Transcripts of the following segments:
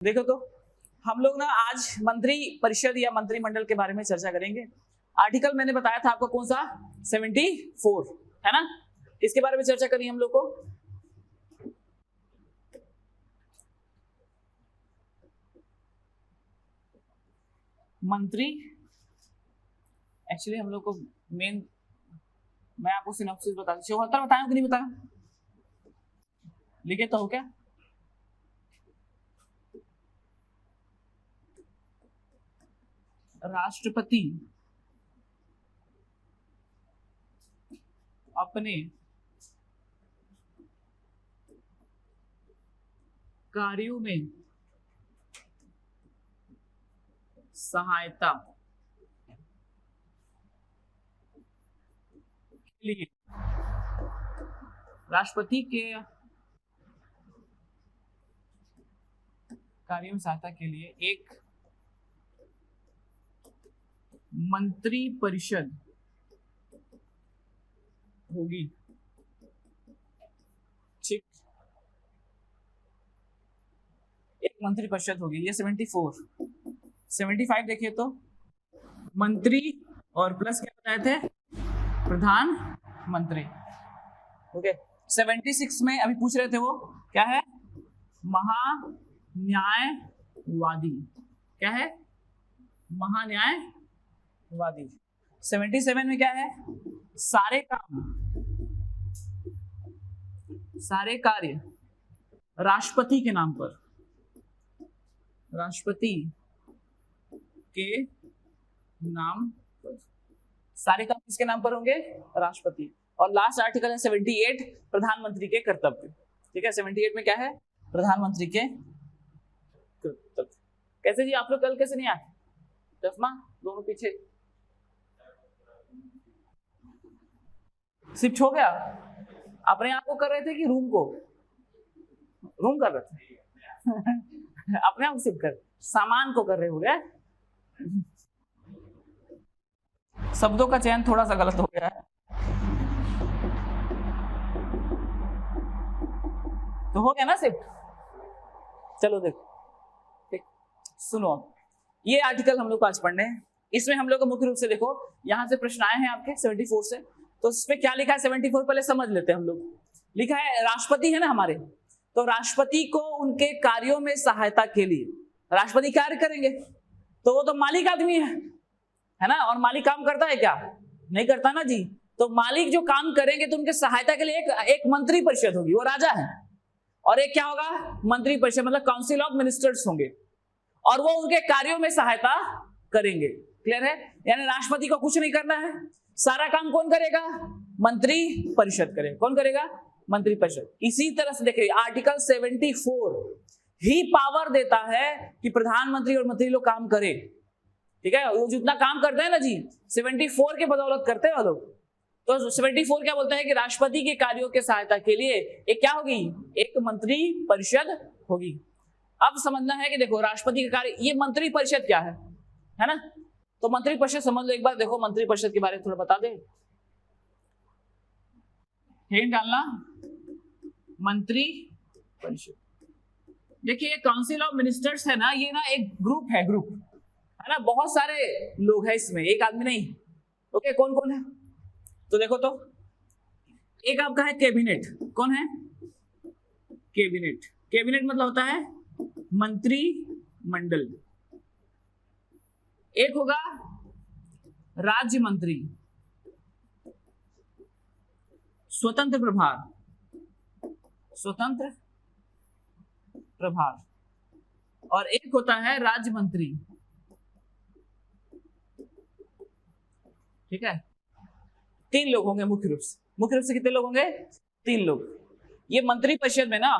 देखो तो हम लोग ना आज मंत्री परिषद या मंत्रिमंडल के बारे में चर्चा करेंगे। आर्टिकल मैंने बताया था आपको कौन सा 74 है ना, इसके बारे में चर्चा करी हम लोग को। मंत्री एक्चुअली हम लोग को मेन, मैं आपको सिनॉप्सिस बता दूं। 74 बताया कि नहीं बताया, लिखे तो हो क्या? राष्ट्रपति अपने कार्यों में सहायता के लिए, राष्ट्रपति के कार्यों में सहायता के लिए एक मंत्री परिषद होगी। ठीक, एक मंत्री परिषद होगी। ये 74। 75 देखिए तो मंत्री और प्लस क्या बताए थे, प्रधानमंत्री। ओके, 76 में अभी पूछ रहे थे वो क्या है, महान्यायवादी। क्या है? महान्यायवादी। 77 में क्या है, सारे कार्य राष्ट्रपति के नाम पर, राष्ट्रपति के नाम पर। सारे काम किसके नाम पर होंगे? राष्ट्रपति। और लास्ट आर्टिकल है 78, प्रधानमंत्री के कर्तव्य। ठीक है, 78 में क्या है, प्रधानमंत्री के कर्तव्य। कैसे जी, आप लोग कल कैसे नहीं आए? चश्मा दोनों पीछे शिफ्ट हो गया? अपने आप को कर रहे थे कि रूम कर रहे थे? अपने आप शिफ्ट कर, सामान को कर रहे हो गया। शब्दों का चयन थोड़ा सा गलत हो गया है, तो हो गया ना शिफ्ट। चलो देखो, ठीक, सुनो, ये आर्टिकल हम लोग को आज पढ़ने हैं। इसमें हम लोग को मुख्य रूप से देखो, यहां से प्रश्न आए हैं आपके 74 से, तो इसमें क्या लिखा है 74 पहले समझ लेते हैं हम लोग। लिखा है राष्ट्रपति है ना हमारे, तो राष्ट्रपति को उनके कार्यों में सहायता के लिए, राष्ट्रपति कार्य करेंगे तो वो तो मालिक आदमी है ना, और मालिक काम करता है क्या? नहीं करता ना जी। तो मालिक जो काम करेंगे तो उनके सहायता के लिए एक मंत्री परिषद होगी, वो राजा है, और एक क्या होगा, मंत्री परिषद, मतलब काउंसिल ऑफ मिनिस्टर्स होंगे, और वो उनके कार्यों में सहायता करेंगे। क्लियर है? यानी राष्ट्रपति को कुछ नहीं करना है, सारा काम कौन करेगा? मंत्री परिषद करेगा। कौन करेगा? मंत्री परिषद। इसी तरह से देखिए आर्टिकल 74 ही पावर देता है कि प्रधानमंत्री और मंत्री लोग काम करें। ठीक है, वो जितना काम करते हैं ना जी, 74 के बदौलत करते हैं वो लोग। तो 74 क्या बोलता है कि राष्ट्रपति के कार्यों के सहायता के लिए एक क्या होगी, एक मंत्री परिषद होगी। अब समझना है कि देखो राष्ट्रपति का कार्य, ये मंत्री परिषद क्या है ना, तो मंत्री परिषद समझ लो एक बार। देखो मंत्री परिषद के बारे में थोड़ा बता दे, हिंट डालना, मंत्री परिषद। देखिए काउंसिल ऑफ मिनिस्टर्स है ना, ये ना एक ग्रुप है ना, बहुत सारे लोग हैं इसमें, एक आदमी नहीं। ओके, कौन कौन है तो देखो तो, एक आपका है कैबिनेट। कौन है? कैबिनेट मतलब होता है मंत्रिमंडल। एक होगा राज्य मंत्री, स्वतंत्र प्रभार, और एक होता है राज्य मंत्री। ठीक है, 3 लोग होंगे मुख्य रूप से कितने लोग होंगे? 3 लोग। ये मंत्री परिषद में ना,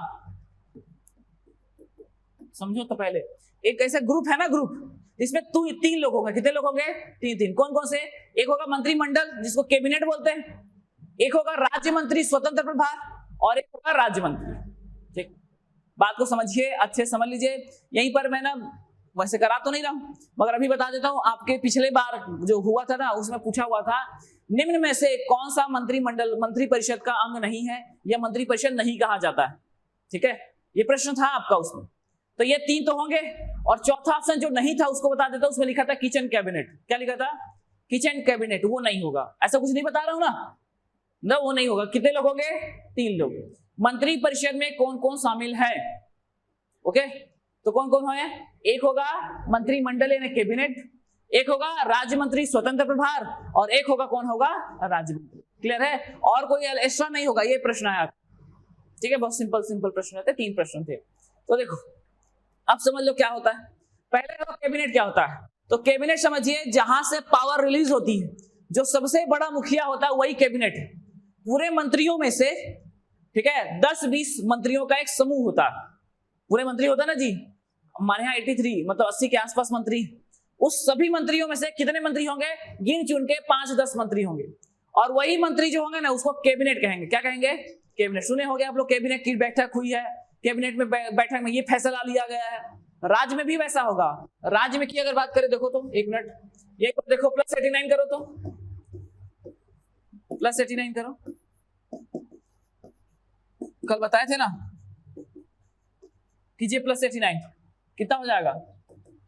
समझो तो पहले, एक ऐसा ग्रुप है ना, ग्रुप, इसमें 3 लोग होंगे। कितने लोग होंगे? 3। कौन कौन से? एक होगा मंत्रिमंडल जिसको कैबिनेट बोलते हैं, एक होगा राज्य मंत्री स्वतंत्र प्रभार, और एक होगा राज्य मंत्री। ठीक, बात को समझिए, अच्छे समझ लीजिए। यहीं पर मैं ना वैसे करा तो नहीं रहा हूं, मगर अभी बता देता हूं। आपके पिछले बार जो हुआ था ना, उसमें पूछा हुआ था निम्न में से कौन सा मंत्री परिषद का अंग नहीं है या मंत्री परिषद नहीं कहा जाता है। ठीक है, ये प्रश्न था आपका उसमें। तो ये 3 तो होंगे, और चौथा ऑप्शन जो नहीं था उसको बता देता, उसमें लिखा था किचन कैबिनेट। क्या लिखा था? Kitchen cabinet. वो नहीं होगा, ऐसा कुछ नहीं बता रहा हूं ना, वो नहीं होगा। कितने लोग होंगे? 3 लोग। मंत्री परिषद में कौन कौन शामिल है? ओके, तो कौन कौन है? एक होगा मंत्रिमंडल यानी कैबिनेट, एक होगा राज्य मंत्री स्वतंत्र प्रभार, और एक होगा कौन होगा? राज्य मंत्री। क्लियर है? और कोई एक्स्ट्रा नहीं होगा। ये प्रश्न आया, ठीक है, बहुत सिंपल प्रश्न थे, 3 प्रश्न थे। तो देखो अब समझ लो क्या होता है। पहले तो कैबिनेट क्या होता है? तो कैबिनेट समझिए जहां से पावर रिलीज होती है, जो सबसे बड़ा मुखिया होता है वही कैबिनेट है। पूरे मंत्रियों में से, ठीक है, 10-20 मंत्रियों का एक समूह होता है। पूरे मंत्री होता है ना जी, हमारे यहाँ 83 मतलब 80 के आसपास मंत्री। उस सभी मंत्रियों में से कितने मंत्री होंगे? गिन चुन के 5-10 मंत्री होंगे, और वही मंत्री जो होंगे ना उसको कैबिनेट कहेंगे। क्या कहेंगे? कैबिनेट। सुने होंगे आप लोग, कैबिनेट की बैठक हुई है, कैबिनेट में बैठक में ये फैसला लिया गया है। राज्य में भी वैसा होगा। राज्य में की अगर बात करें, देखो तो एक मिनट, ये देखो +89 करो, तो +89 करो। कल बताए थे ना, कीजिए +89, कितना हो जाएगा?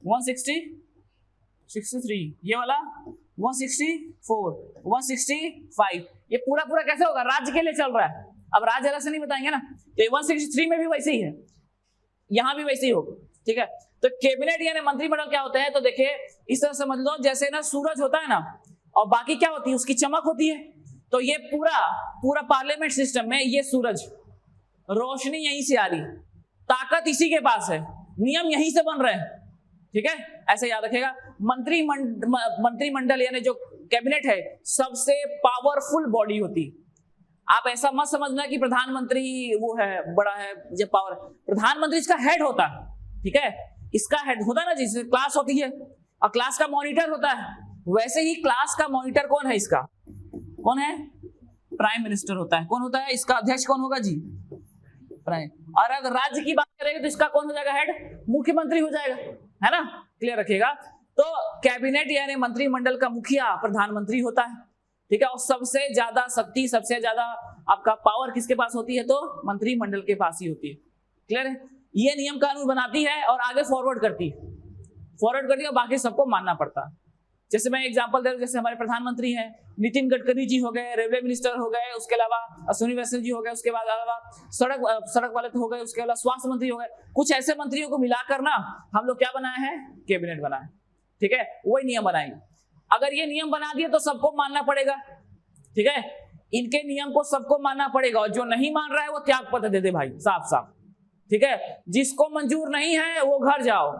163, ये वाला 164, 165। ये पूरा कैसे होगा? राज्य के लिए चल रहा है, अब राज्य अलग से नहीं बताएंगे ना। तो 163 में भी वैसे ही है, यहां भी वैसे ही होगा, ठीक है। तो कैबिनेट यानी मंत्रिमंडल क्या होता है? तो देखिए इस तरह समझ लो, जैसे ना सूरज होता है ना, और बाकी क्या होती है? उसकी चमक होती है। तो ये पूरा पार्लियामेंट सिस्टम में ये सूरज, रोशनी यहीं से आ रही, ताकत इसी के पास है, नियम यहीं से बन रहे हैं, ठीक है। ऐसे याद रखेगा। मंत्रिमंडल यानी जो कैबिनेट है सबसे पावरफुल बॉडी होती। आप ऐसा मत समझना कि प्रधानमंत्री वो है बड़ा है जब पावर, प्रधानमंत्री इसका हेड होता है, ठीक है। इसका हेड होता है ना, जिससे क्लास होती है और क्लास का मॉनिटर होता है, वैसे ही क्लास का मॉनिटर कौन है? इसका कौन है? प्राइम मिनिस्टर होता है। कौन होता है इसका अध्यक्ष? कौन होगा जी? प्राइम। और अगर राज्य की बात करेंगे तो इसका कौन हो जाएगा हेड? मुख्यमंत्री हो जाएगा, है ना। क्लियर रखिएगा। तो कैबिनेट यानी मंत्रिमंडल का मुखिया प्रधानमंत्री होता है, ठीक है। और सबसे ज्यादा शक्ति, सबसे ज्यादा आपका पावर किसके पास होती है? तो मंत्रिमंडल के पास ही होती है। क्लियर है? ये नियम कानून बनाती है और आगे फॉरवर्ड करती है, और बाकी सबको मानना पड़ता है। जैसे मैं एग्जांपल दे रहा हूं, जैसे हमारे प्रधानमंत्री हैं नितिन गडकरी जी हो गए, रेलवे मिनिस्टर हो गए, उसके अलावा अश्विनी वैष्णव जी हो गए, उसके बाद अलावा सड़क वाले तो हो गए, उसके अलावा स्वास्थ्य मंत्री हो गए। कुछ ऐसे मंत्रियों को मिलाकर ना हम लोग क्या बनाए हैं? कैबिनेट बनाए, ठीक है। वही नियम बनाएंगे। अगर ये नियम बना दिए तो सबको मानना पड़ेगा, ठीक है। इनके नियम को सबको मानना पड़ेगा, और जो नहीं मान रहा है वो त्याग पत्र दे दे भाई, साफ साफ, ठीक है। जिसको मंजूर नहीं है वो घर जाओ,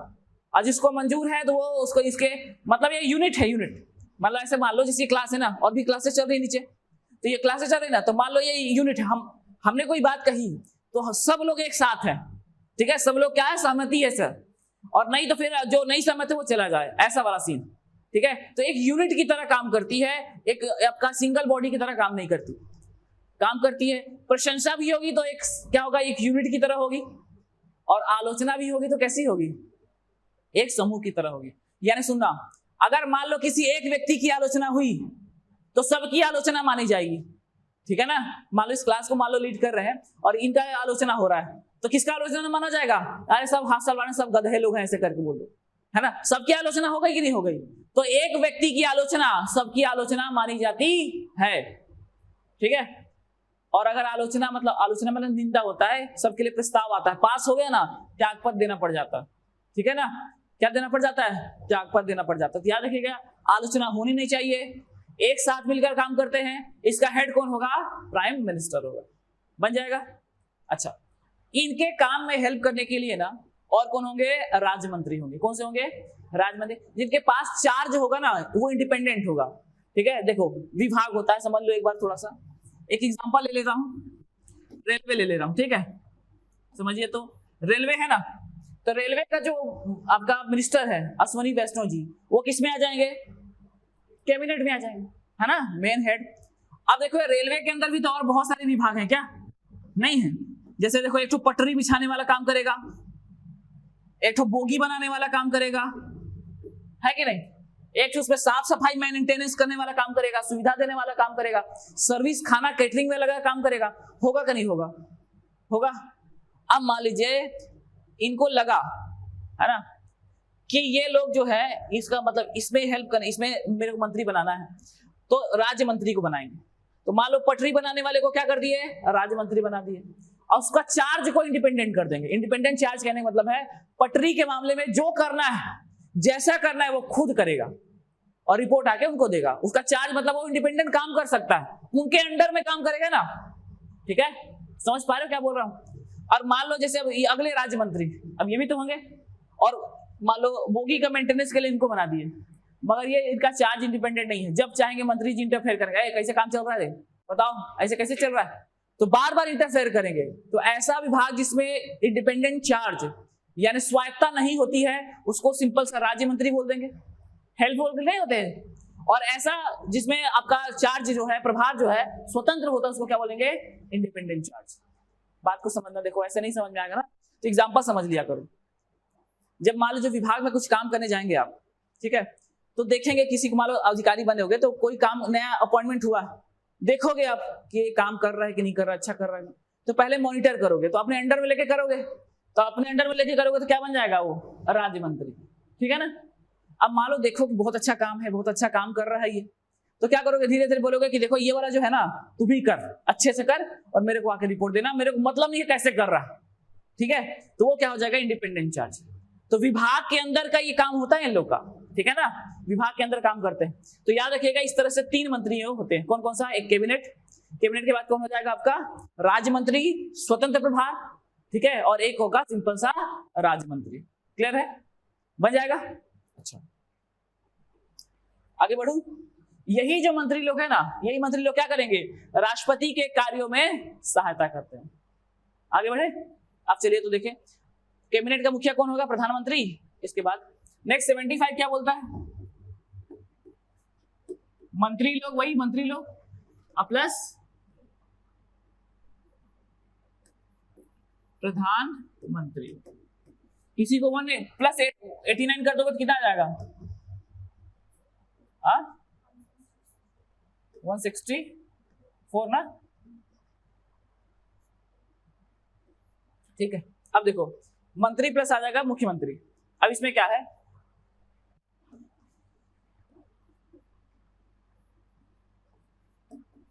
और जिसको मंजूर है तो वो उसको, इसके मतलब ये यूनिट है, यूनिट मतलब ऐसे मान लो जैसे क्लास है ना, और भी क्लासेस चल रही नीचे, तो ये क्लासेस चल रही ना, तो मान लो ये यूनिट है। हमने कोई बात कही तो सब लोग एक साथ हैं, ठीक है। सब लोग क्या है? सहमति है सर, और नहीं तो फिर जो नहीं सहमत है वो चला जाए, ऐसा वाला सीन, ठीक है। तो एक यूनिट की तरह काम करती है, एक आपका सिंगल बॉडी की तरह काम नहीं करती, काम करती है। प्रशंसा भी होगी तो एक क्या होगा? एक यूनिट की तरह होगी, और आलोचना भी होगी तो कैसी होगी? एक समूह की तरह होगी। यानी सुनना, अगर मान लो किसी एक व्यक्ति की आलोचना हुई तो सबकी आलोचना मानी जाएगी, ठीक है ना। मान लो इस क्लास को मान लो लीड कर रहे हैं और इनका आलोचना हो रहा है, तो किसका आलोचना माना जाएगा? अरे सब हाथ सलवाने, सब गधे लोग हैं, ऐसे करके बोल दो, है ना। सबकी आलोचना हो गई कि नहीं हो गई? तो एक व्यक्ति की आलोचना सबकी आलोचना मानी जाती है, ठीक है। और अगर आलोचना मतलब निंदा होता है, सबके लिए प्रस्ताव आता है, पास हो गया ना, त्यागपत्र देना पड़ जाता है, ठीक है ना। क्या देना पड़ जाता है? त्यागपत्र देना पड़ जाता है। तो याद रखिएगा, आलोचना होनी नहीं चाहिए, एक साथ मिलकर काम करते हैं। इसका हेड कौन होगा? प्राइम मिनिस्टर होगा, बन जाएगा। अच्छा, इनके काम में हेल्प करने के लिए ना और कौन होंगे? राज्य मंत्री होंगे। कौन से होंगे? राज्य मंत्री, जिनके पास चार्ज होगा ना वो इंडिपेंडेंट होगा, ठीक है। देखो विभाग होता है, समझ लो एक बार थोड़ा सा। एक एग्जांपल ले लेता हूं, रेलवे ले ले रहा हूं, ठीक है। समझिए, तो रेलवे है ना, तो रेलवे का जो आपका मिनिस्टर है अश्विनी वैष्णव जी, वो किस में आ जाएंगे? कैबिनेट में आ जाएंगे, है ना, मेन हेड। अब देखो रेलवे के अंदर भी तो और बहुत सारे विभाग हैं, क्या नहीं है? जैसे देखो, एक तो पटरी बिछाने वाला काम करेगा, एक तो बोगी बनाने वाला काम करेगा, है कि नहीं, एक उसमें साफ सफाई मेंटेनेंस करने वाला काम करेगा, सुविधा देने वाला काम करेगा, सर्विस खाना कैटरिंग में लगा काम करेगा। होगा कि नहीं होगा? होगा। अब मान लीजिए इनको लगा है ना कि ये लोग जो है इसका मतलब इसमें हेल्प करने, इसमें मेरे को मंत्री बनाना है, तो राज्य मंत्री को बनाएंगे। तो मान लो पटरी बनाने वाले को क्या कर दिए, राज्य मंत्री बना दिए, और उसका चार्ज को इंडिपेंडेंट कर देंगे। इंडिपेंडेंट चार्ज कहने का मतलब है पटरी के मामले में जो करना है, जैसा करना है वो खुद करेगा और रिपोर्ट आके उनको देगा। उसका चार्ज मतलब वो इंडिपेंडेंट काम कर सकता है, उनके अंडर में काम करेगा ना। ठीक है, समझ पा रहे हो क्या बोल रहा हूं। और मान लो जैसे अब ये अगले राज्य मंत्री, अब ये भी तो होंगे, और मान लो बोगी का मेंटेनेंस के लिए इनको बना दिए, मगर ये इनका चार्ज इंडिपेंडेंट नहीं है। जब चाहेंगे मंत्री जी इंटरफेयर करेंगे, कैसे काम चल रहा है बताओ, ऐसे कैसे चल रहा है, तो बार बार इंटरफेयर करेंगे। तो ऐसा विभाग जिसमें इंडिपेंडेंट चार्ज यानी स्वायत्ता नहीं होती है उसको सिंपल सा राज्य मंत्री बोल देंगे, हेल्पफुल नहीं होते हैं। और ऐसा जिसमें आपका चार्ज जो है, प्रभार जो है स्वतंत्र होता है, उसको क्या बोलेंगे, इंडिपेंडेंट चार्ज। बात को समझना, देखो ऐसे नहीं समझ में आएगा ना तो एग्जांपल समझ लिया करो। जब मान लो जो विभाग में कुछ काम करने जाएंगे आप, ठीक है, तो देखेंगे किसी को मान लो अधिकारी बने होगे, तो कोई काम नया अपॉइंटमेंट हुआ, देखोगे आप कि ये काम कर रहा है कि नहीं कर रहा, अच्छा कर रहा है, तो पहले मॉनिटर करोगे, तो अपने अंडर में लेके करोगे, तो अपने अंडर में लेके करोगे तो क्या बन जाएगा वो, राज्य मंत्री। ठीक है ना। अब मान लो देखो कि बहुत अच्छा काम है, बहुत अच्छा काम कर रहा है ये, तो क्या करोगे, धीरे धीरे बोलोगे कि देखो ये वाला जो है ना तू भी कर, अच्छे से कर और मेरे को आके रिपोर्ट देना, मेरे को मतलब नहीं है कैसे कर रहा। ठीक है, तो वो क्या हो जाएगा, इंडिपेंडेंट चार्ज। तो विभाग के अंदर का ये काम होता है इन लोग का, ठीक है ना, विभाग के अंदर काम करते हैं। तो याद रखिएगा इस तरह से 3 मंत्री होते हैं। कौन कौन सा, एक कैबिनेट, कैबिनेट के बाद कौन हो जाएगा आपका राज्य मंत्री, स्वतंत्र प्रभार, ठीक है, और एक होगा सिंपल सा राज्य मंत्री। क्लियर है, बन जाएगा। अच्छा आगे बढ़ू। यही जो मंत्री लोग है ना, यही मंत्री लोग क्या करेंगे, राष्ट्रपति के कार्यों में सहायता करते हैं। आगे बढ़े, आप चलिए तो देखें कैबिनेट का मुखिया कौन होगा, प्रधानमंत्री। इसके बाद नेक्स्ट 75 क्या बोलता है, मंत्री लोग, वही मंत्री लोग प्लस प्रधानमंत्री। किसी को 1 प्लस 89 कर दोगे तो कितना आ जाएगा, 164 ना। ठीक है, अब देखो मंत्री प्लस आ जाएगा मुख्यमंत्री। अब इसमें क्या है,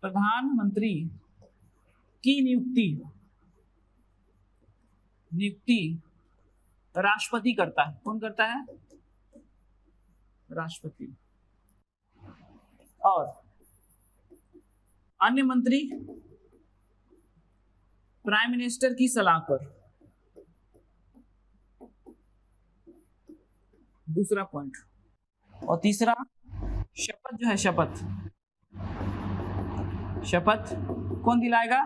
प्रधानमंत्री की नियुक्ति राष्ट्रपति करता है। कौन करता है, राष्ट्रपति। और अन्य मंत्री प्राइम मिनिस्टर की सलाह पर। दूसरा पॉइंट। और तीसरा शपथ जो है, शपथ कौन दिलाएगा,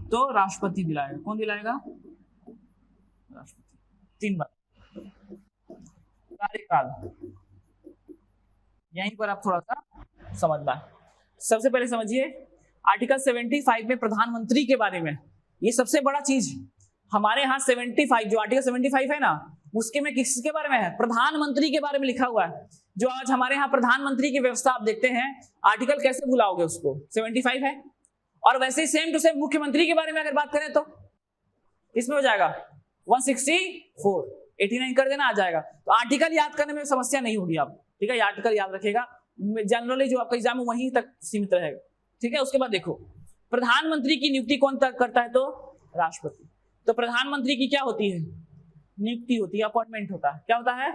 तो राष्ट्रपति दिलाएगा। कौन दिलाएगा, राष्ट्रपति। 3 बार। कार्यकाल, यहीं पर आप थोड़ा सा समझना। सबसे पहले समझिए आर्टिकल 75 में प्रधानमंत्री के बारे में, ये सबसे बड़ा चीज हमारे यहाँ 75 जो आर्टिकल 75 है ना, उसके में किसके बारे में है, प्रधानमंत्री के बारे में लिखा हुआ है। जो आज हमारे यहाँ प्रधानमंत्री की व्यवस्था आप देखते हैं, आर्टिकल कैसे भुलाओगे उसको, 75 है। और वैसे ही सेम टू सेम मुख्यमंत्री के बारे में अगर बात करें तो इसमें हो जाएगा 164, 89 कर देना, आ जाएगा। तो आर्टिकल याद करने में समस्या नहीं होगी आप, ठीक है, आर्टिकल याद रखिएगा। जनरली जो आपका एग्जाम है वहीं तक सीमित रहेगा, ठीक है। उसके बाद देखो प्रधानमंत्री की नियुक्ति कौन करता है, तो राष्ट्रपति। तो प्रधानमंत्री की क्या होती है, नियुक्ति होती है, अपॉइंटमेंट होता है। क्या होता है,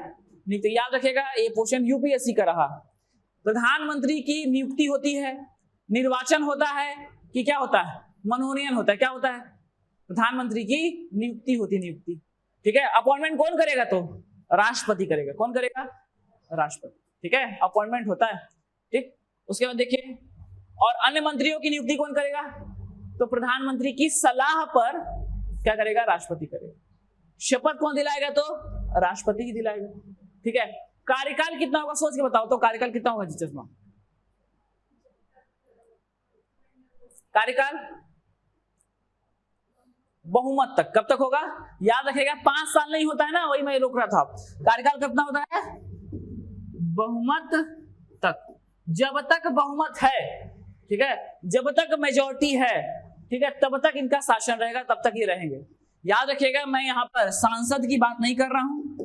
नियुक्ति। याद रखिएगा ये क्वेश्चन यूपीएससी का रहा। प्रधानमंत्री की नियुक्ति होती है, निर्वाचन होता है कि क्या होता है, मनोनयन होता है। क्या होता है, प्रधानमंत्री की नियुक्ति होती है, नियुक्ति, ठीक है। अपॉइंटमेंट कौन करेगा, तो राष्ट्रपति करेगा। कौन करेगा, राष्ट्रपति, ठीक है, अपॉइंटमेंट होता है, ठीक। उसके बाद देखिए, और अन्य मंत्रियों की नियुक्ति कौन करेगा, तो प्रधानमंत्री की सलाह पर क्या करेगा, राष्ट्रपति करेगा। शपथ कौन दिलाएगा, तो राष्ट्रपति ही दिलाएगा, ठीक है। कार्यकाल कितना होगा, सोच के बताओ तो, कार्यकाल कितना होगा जी चश्मा, कार्यकाल बहुमत तक। कब तक होगा, याद रखेगा 5 साल नहीं होता है ना, वही मैं रोक रहा था। कार्यकाल कितना होता है, बहुमत तक। जब तक बहुमत है, ठीक है, जब तक मेजॉरिटी है, ठीक है, तब तक इनका शासन रहेगा, तब तक ये रहेंगे। याद रखिएगा मैं यहाँ पर सांसद की बात नहीं कर रहा हूं,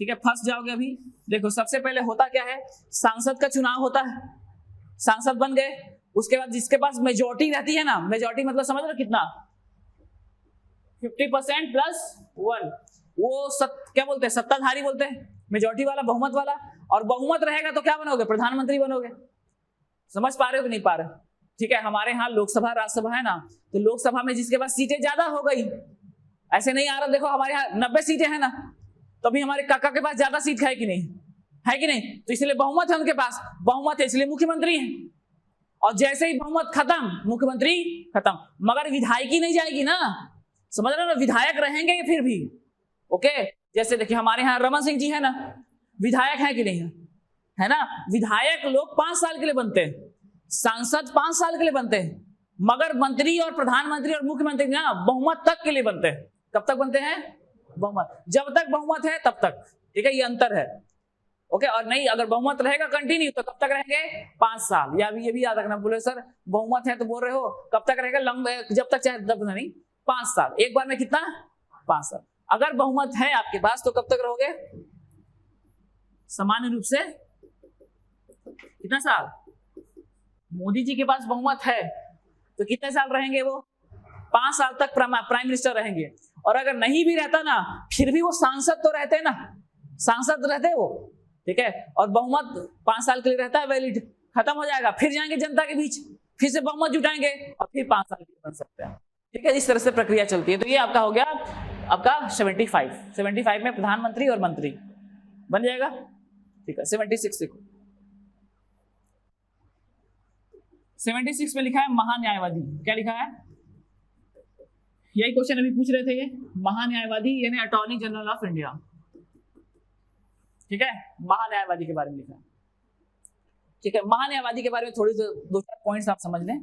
ठीक है, फंस जाओगे अभी। देखो सबसे पहले होता क्या है, सांसद का चुनाव होता है, सांसद बन गए, उसके बाद जिसके पास मेजोरिटी रहती है ना, मेजोरिटी मतलब समझ रहे कितना, 50% प्लस 1, वो क्या बोलते हैं, सत्ताधारी बोलते हैं, मेजोरिटी वाला, बहुमत वाला। और बहुमत रहेगा तो क्या बनोगे, प्रधानमंत्री बनोगे। समझ पा रहे हो कि नहीं पा रहे, ठीक है। हमारे यहाँ लोकसभा राज्यसभा है ना, तो लोकसभा में जिसके पास सीटें ज्यादा हो गई, ऐसे नहीं आ रहा, देखो हमारे यहाँ 90 सीटें हैं ना, तो अभी हमारे काका के पास ज्यादा सीट है कि नहीं, है कि नहीं, तो इसलिए बहुमत है उनके पास, बहुमत है इसलिए मुख्यमंत्री है। और जैसे ही बहुमत खत्म, मुख्यमंत्री खत्म, मगर विधायकी नहीं जाएगी ना, समझ रहे हो ना, विधायक रहेंगे फिर भी, ओके। जैसे देखिए हमारे यहाँ रमन सिंह जी है ना, विधायक है कि नहीं है ना, विधायक लोग 5 साल के लिए बनते हैं, सांसद 5 साल के लिए बनते हैं, मगर मंत्री और प्रधानमंत्री और मुख्यमंत्री ना बहुमत तक के लिए बनते हैं। कब तक बनते हैं, बहुमत, जब तक बहुमत है तब तक, ठीक है, ये अंतर है, ओके। और नहीं, अगर बहुमत रहेगा कंटिन्यू तो कब तक रहेंगे, 5 साल। या ये भी याद रखना, बोले सर बहुमत है तो बोल रहे हो कब तक रहेगा, लंबे, जब तक चाहे तब नहीं, 5 साल, एक बार में कितना, 5 साल। अगर बहुमत है आपके पास तो कब तक रहोगे, सामान्य रूप से कितना साल, मोदी जी के पास बहुमत है तो कितने साल रहेंगे वो, 5 साल तक प्राइम मिनिस्टर रहेंगे। और अगर नहीं भी रहता ना, फिर भी वो सांसद तो रहते हैं ना, सांसद रहते हैं वो, ठीक है। और बहुमत 5 साल के लिए रहता है वैलिड, खत्म हो जाएगा, फिर जाएंगे जनता के बीच, फिर से बहुमत जुटाएंगे और फिर 5 साल के लिए बन सकते हैं, ठीक है। इस तरह से प्रक्रिया चलती है। तो ये आपका हो गया, आपका 75 में प्रधानमंत्री और मंत्री बन जाएगा, ठीक है। 76 देखो, 76 में लिखा है महान्यायवादी, क्या लिखा है, यही क्वेश्चन अभी पूछ रहे थे, ये महान्यायवादी यानी अटॉर्नी जनरल ऑफ इंडिया, ठीक है, महान्यायवादी के बारे में लिखा है, ठीक है। महान्यायवादी के बारे में थोड़ी 2-4 पॉइंट्स आप समझ लें।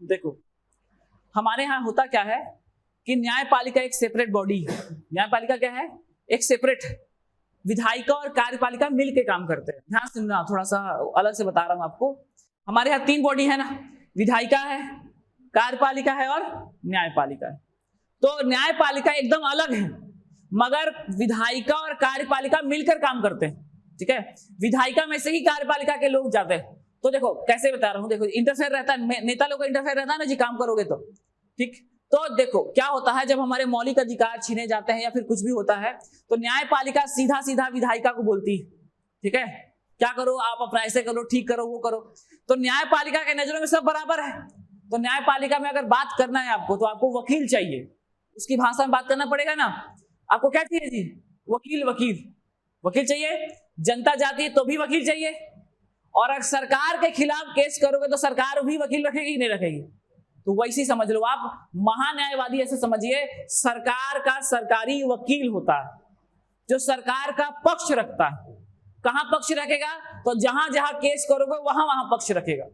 देखो हमारे यहाँ होता क्या है कि न्यायपालिका एक सेपरेट बॉडी है, न्यायपालिका क्या है, एक सेपरेट, विधायिका और कार्यपालिका मिलकर काम करते हैं। ध्यान से सुनना, थोड़ा सा अलग से बता रहा हूं आपको। हमारे यहाँ 3 बॉडी है ना, विधायिका है, कार्यपालिका है और न्यायपालिका है। तो न्यायपालिका एकदम अलग है, मगर विधायिका और कार्यपालिका मिलकर काम करते हैं, ठीक है। विधायिका में से ही कार्यपालिका के लोग जाते हैं। तो देखो कैसे बता रहा हूं, देखो इंटरफेयर रहता है, नेता लोग का इंटरफेयर रहता है ना जी, काम करोगे तो, ठीक। तो देखो क्या होता है, जब हमारे मौलिक अधिकार छीने जाते हैं या फिर कुछ भी होता है, तो न्यायपालिका सीधा सीधा विधायिका को बोलती है, ठीक है, क्या करो आप अपना, ऐसे करो, ठीक करो, वो करो। तो न्यायपालिका के नजरों में सब बराबर है। तो न्यायपालिका में अगर बात करना है आपको, तो आपको वकील चाहिए, उसकी भाषा में बात करना पड़ेगा ना। आपको क्या चाहिए जी, वकील, वकील चाहिए। जनता जाती है तो भी वकील चाहिए। और अगर सरकार के खिलाफ केस करोगे तो सरकार भी वकील रखेगी, नहीं रखेगी। तो वैसे समझ लो आप, महान्यायवादी ऐसे समझिए, सरकार का सरकारी वकील होता है, जो सरकार का पक्ष रखता है। कहां पक्ष रखेगा, तो जहां जहां केस करोगे वहां वहां पक्ष रखेगा।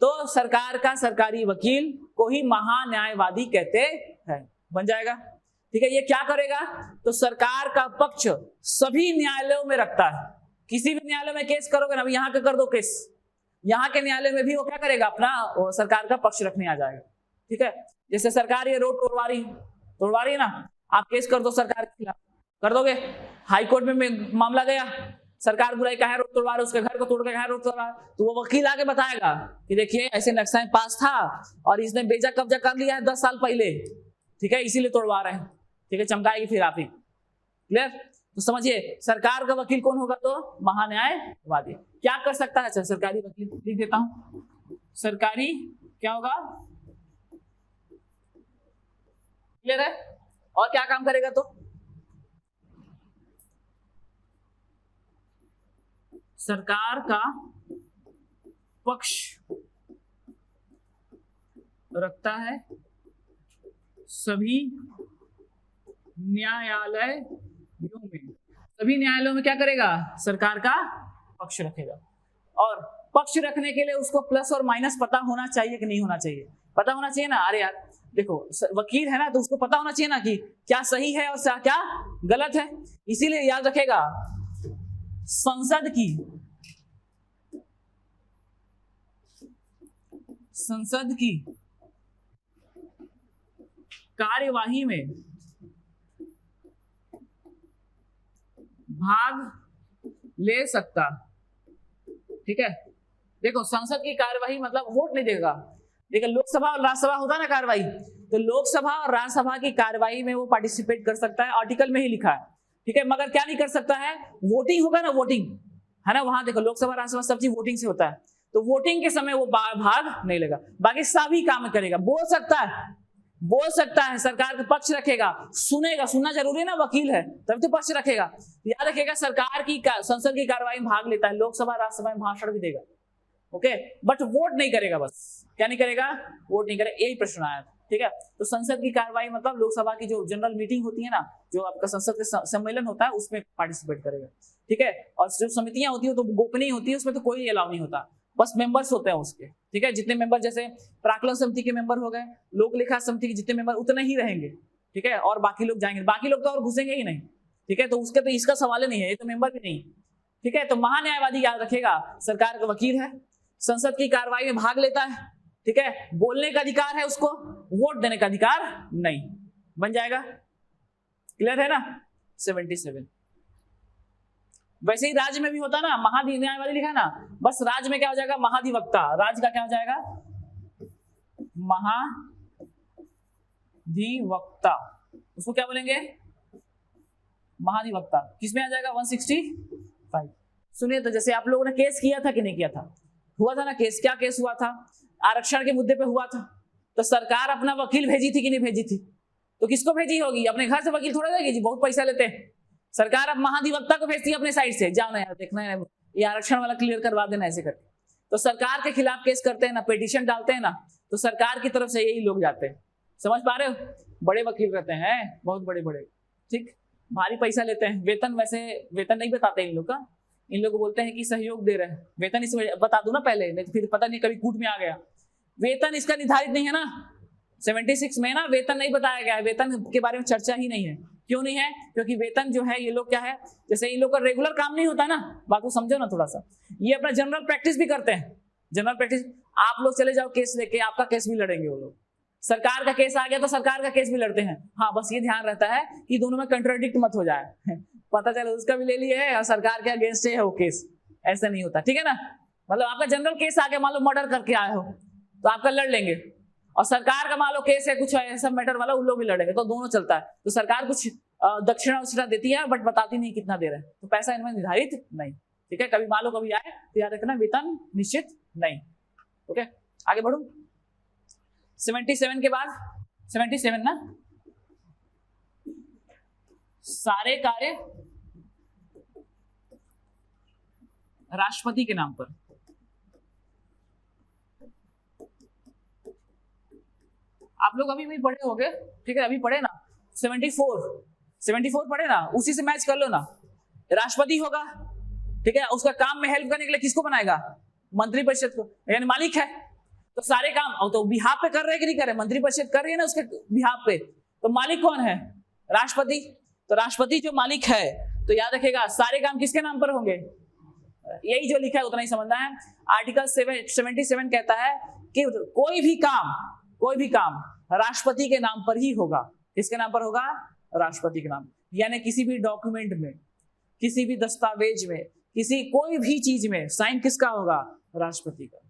तो सरकार का सरकारी वकील को ही महान्यायवादी कहते हैं, बन जाएगा, ठीक है। ये क्या करेगा, तो सरकार का पक्ष सभी न्यायालयों में रखता है। किसी भी न्यायालय में केस करोगे ना, अभी यहाँ का कर दो केस, यहाँ के न्यायालय में भी वो क्या करेगा, अपना सरकार का पक्ष रखने आ जाएगा, ठीक है। जैसे सरकार ये रोड तोड़वा रही है ना, आप केस कर दो सरकार के खिलाफ, कर दोगे। हाई कोर्ट में मामला गया, सरकार बुराई का है रोड तोड़वा रहे, उसके घर को तोड़ के है रोड तोड़वा, तो वो वकील आके बताएगा कि देखिए ऐसे नक्शा पास था और इसने बेजा कब्जा कर लिया है 10 साल पहले, ठीक है, इसीलिए तोड़वा रहे हैं, ठीक है, चमकाएगी फिर आप ही, क्लियर। तो समझिए सरकार का वकील कौन होगा, तो महान्यायवादी। क्या कर सकता है, सरकारी वकील, लिख देता हूं, सरकारी क्या होगा, क्लियर है। और क्या काम करेगा, तो सरकार का पक्ष रखता है सभी न्यायालयों में। सभी न्यायालयों में क्या करेगा, सरकार का पक्ष रखेगा। और पक्ष रखने के लिए उसको प्लस और माइनस पता होना चाहिए कि नहीं होना चाहिए, पता होना चाहिए ना। अरे यार देखो वकील है ना, तो उसको पता होना चाहिए ना कि क्या सही है और क्या गलत है। इसीलिए याद रखेगा, संसद कार्यवाही में भाग ले सकता। ठीक है, देखो संसद की कार्यवाही मतलब वोट नहीं देगा। देखो लोकसभा और राज्यसभा होता है ना कार्यवाही, तो लोकसभा और राज्यसभा की कार्यवाही में वो पार्टिसिपेट कर सकता है, आर्टिकल में ही लिखा है। ठीक है, मगर क्या नहीं कर सकता है, वोटिंग होगा ना, वोटिंग है ना, वहां देखो लोकसभा राज्यसभा सब चीज वोटिंग से होता है, तो वोटिंग के समय वो भाग नहीं लेगा। बाकी सभी काम करेगा, बोल सकता है, सरकार का पक्ष रखेगा, सुनेगा, सुनना जरूरी है ना, वकील है तब तो पक्ष रखेगा। याद रखेगा सरकार की संसद की कार्यवाही में भाग लेता है, लोकसभा राज्यसभा में भाषण भी देगा, ओके, बट वोट नहीं करेगा। बस क्या नहीं करेगा, वोट नहीं करेगा, यही प्रश्न आया था। ठीक है, तो संसद की कार्यवाही मतलब लोकसभा की जो जनरल मीटिंग होती है ना, जो आपका संसद का सम्मेलन होता है, उसमें पार्टिसिपेट करेगा। ठीक है, और जो समितियां होती है तो गोपनीय होती है, उसमें तो कोई अलाउ नहीं होता, बस मेंबर्स होते हैं उसके। ठीक है, जितने मेंबर, जैसे प्राक्कलन समिति के मेंबर हो गए, लोक लेखा समिति के जितने मेंबर उतने ही रहेंगे। ठीक है, और बाकी लोग जाएंगे, बाकी लोग तो और घुसेंगे ही नहीं। ठीक है, तो उसके तो इसका सवाल ही नहीं है, ये तो मेंबर भी नहीं। ठीक है, तो महान्यायवादी याद रखेगा सरकार का वकील है, संसद की कार्यवाही में भाग लेता है। ठीक है, बोलने का अधिकार है उसको, वोट देने का अधिकार नहीं। बन जाएगा, क्लियर है ना। 77। वैसे ही राज्य में भी होता ना, महान्यायवादी लिखा है ना, बस राज्य में क्या हो जाएगा, महाधिवक्ता। राज्य का क्या हो जाएगा, महाधिवक्ता, उसको क्या बोलेंगे, महाधिवक्ता। किसमें आ जाएगा, 165। सुनिए, तो जैसे आप लोगों ने केस किया था कि नहीं किया था, हुआ था ना केस, क्या केस हुआ था, आरक्षण के मुद्दे पे हुआ था, तो सरकार अपना वकील भेजी थी कि नहीं भेजी थी, तो किसको भेजी होगी, अपने घर से वकील थोड़ा देगी जी, बहुत पैसा लेते हैं। सरकार अब महाधिवक्ता को भेजती है अपने साइड से, जाओ ना यार देखना है ये आरक्षण वाला क्लियर करवा देना, ऐसे करके। तो सरकार के खिलाफ केस करते हैं ना, पिटीशन डालते हैं ना, तो सरकार की तरफ से यही लोग जाते हैं। समझ पा रहे हो, बड़े वकील रहते हैं, बहुत बड़े बड़े, ठीक, भारी पैसा लेते हैं। वेतन, वैसे वेतन नहीं बताते इन लोग का, इन लोग बोलते हैं कि सहयोग दे रहे हैं, वेतन इसमें बता दूं ना पहले, नहीं तो फिर पता नहीं कभी कूट में आ गया। वेतन इसका निर्धारित नहीं है ना, 76 में ना वेतन नहीं बताया गया है, वेतन के बारे में चर्चा ही नहीं है। क्यों नहीं है, क्योंकि वेतन जो है, ये लोग क्या है, जैसे इन लोग का रेगुलर काम नहीं होता ना, बात को समझो ना थोड़ा सा, ये अपना जनरल प्रैक्टिस भी करते हैं। जनरल प्रैक्टिस, आप लोग चले जाओ केस लेके, आपका केस भी लड़ेंगे वो लोग, सरकार का केस आ गया तो सरकार का केस भी लड़ते हैं। हाँ, बस ये ध्यान रहता है कि दोनों में कंट्राडिक्ट मत हो जाए, पता चले उसका भी ले लिए है और सरकार के अगेंस्ट है वो केस, ऐसा नहीं होता। ठीक है ना, मतलब आपका जनरल केस आ गया, मान लो मर्डर करके आए हो, तो आपका लड़ लेंगे, और सरकार का मान लो केस है कुछ ऐसा मैटर वाला, उन लोग भी लड़ेंगे, तो दोनों चलता है। तो सरकार कुछ दक्षिणा देती है, बट बताती नहीं कितना दे रहे हैं, तो पैसा इनमें निर्धारित नहीं। ठीक है, कभी मान लो कभी आए तो याद रखना, वेतन निश्चित नहीं। ओके, आगे बढ़ू। 77 के बाद 77 ना, सारे कार्य राष्ट्रपति के नाम पर। आप लोग अभी भी पढ़े होंगे, ठीक है, अभी पढ़े ना, 74 पढ़े ना, उसी से मैच कर लो ना। राष्ट्रपति होगा, ठीक है, उसका काम में हेल्प करने के लिए किसको बनाएगा, मंत्रिपरिषद को, यानी मालिक है, तो सारे काम तो बिहाफ पे कर रहे कि नहीं कर रहे, मंत्रिपरिषद कर रही है ना उसके बिहाफ पे, तो मालिक कौन है, राष्ट्रपति। तो राष्ट्रपति जो मालिक है, तो याद रखेगा सारे काम किसके नाम पर होंगे, यही जो लिखा है उतना ही समझना है। आर्टिकल 77 कहता है कि कोई भी काम राष्ट्रपति के नाम पर ही होगा। किसके नाम पर होगा, राष्ट्रपति के नाम, यानी किसी भी डॉक्यूमेंट में, किसी भी दस्तावेज में, किसी कोई भी चीज में साइन किसका होगा, राष्ट्रपति का।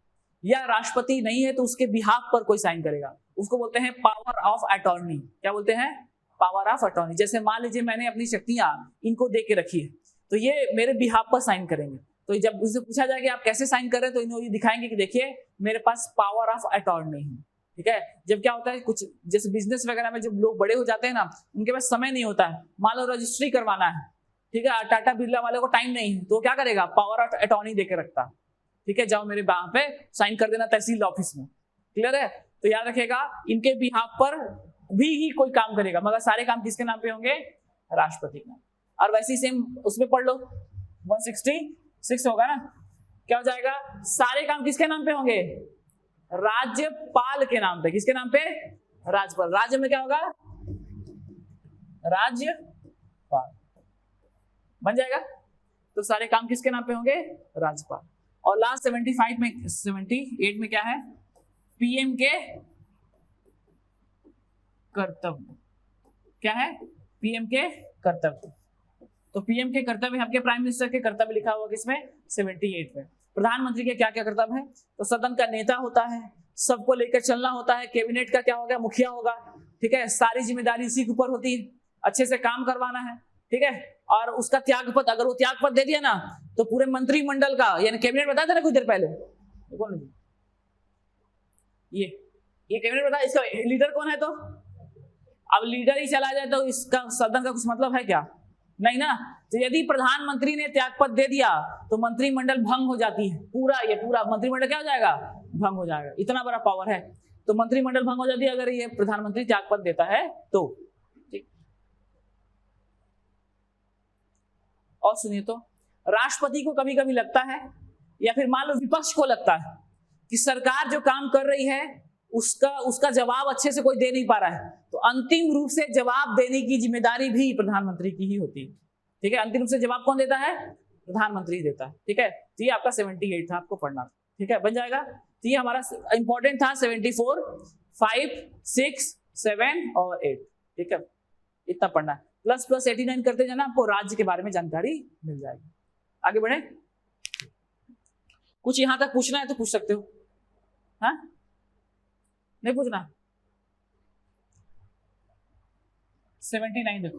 या राष्ट्रपति नहीं है तो उसके बिहाफ पर कोई साइन करेगा, उसको बोलते हैं पावर ऑफ अटॉर्नी। क्या बोलते हैं, पावर ऑफ अटॉर्नी। जैसे मान लीजिए मैंने अपनी शक्तियां इनको दे के रखी है, तो ये मेरे बिहाफ पर साइन करेंगे, तो जब उससे पूछा जाए कि आप कैसे साइन कर रहे हैं, तो इन्होंने दिखाएंगे कि देखिए मेरे पास पावर ऑफ अटॉर्नी है। ठीक है, जब क्या होता है, कुछ जैसे बिजनेस वगैरह में जब लोग बड़े हो जाते हैं ना, उनके पास समय नहीं होता है, मान लो रजिस्ट्री करवाना है, ठीक है, टाटा बिरला वाले को टाइम नहीं है, तो क्या करेगा, पावर ऑफ अटॉर्नी देके रखता, ठीक है, जाओ मेरे वहां पे साइन कर देना तहसील ऑफिस में। क्लियर है, तो याद रखेगा इनके बिहाफ पर भी ही कोई काम करेगा, मगर सारे काम किसके नाम पे होंगे, राष्ट्रपति के नाम। और वैसे ही सेम उसमें पढ़ लो, 166 होगा ना, क्या हो जाएगा, सारे काम किसके नाम पे होंगे, राज्यपाल के नाम पे। किसके नाम पे, राज्यपाल। राज्य में क्या होगा, राज्यपाल बन जाएगा, तो सारे काम किसके नाम पे होंगे, राज्यपाल। और लास्ट 78 में क्या है, पीएम के कर्तव्य। क्या है? पीएम के कर्तव्य। तो पीएम के कर्तव्य आपके प्राइम मिनिस्टर के कर्तव्य लिखा हुआ किसमें? 78 में। प्रधानमंत्री के क्या क्या कर्तव्य है? तो सदन का नेता होता है, सबको लेकर चलना होता है, कैबिनेट का क्या होगा? मुखिया होगा, ठीक है। सारी जिम्मेदारी इसी के ऊपर होती है, अच्छे से काम करवाना है, ठीक है। और उसका त्यागपत्र, अगर वो त्यागपत्र दे दिया ना तो पूरे मंत्रिमंडल का, यानी कैबिनेट बताया था ना कुछ देर पहले, ये कैबिनेट बताया, इसका लीडर कौन है? तो अब लीडर ही चला जाए तो इसका सदन का कुछ मतलब है क्या? नहीं ना। तो यदि प्रधानमंत्री ने त्यागपत्र दे दिया तो मंत्रिमंडल भंग हो जाती है, ये पूरा मंत्रिमंडल क्या हो जाएगा? भंग हो जाएगा। इतना बड़ा पावर है, तो मंत्रिमंडल भंग हो जाती है अगर ये प्रधानमंत्री त्यागपत्र देता है तो। ठीक। और सुनिए, तो राष्ट्रपति को कभी कभी लगता है, या फिर मान लो विपक्ष को लगता है कि सरकार जो काम कर रही है उसका जवाब अच्छे से कोई दे नहीं पा रहा है, तो अंतिम रूप से जवाब देने की जिम्मेदारी भी प्रधानमंत्री की ही होती है। ठीक है, अंतिम रूप से जवाब कौन देता है? प्रधानमंत्री देता है। ठीक है, तो ये आपका 78 था, आपको पढ़ना। ठीक है, बन जाएगा। तो ये हमारा इंपॉर्टेंट था 74, 5, 6, 7 और 8। ठीक है, इतना पढ़ना है। प्लस 89 करते जाना, आपको राज्य के बारे में जानकारी मिल जाएगी। आगे बढ़े। कुछ यहां तक पूछना है तो पूछ सकते हो। हाँ, नहीं पूछना? 79 देखो,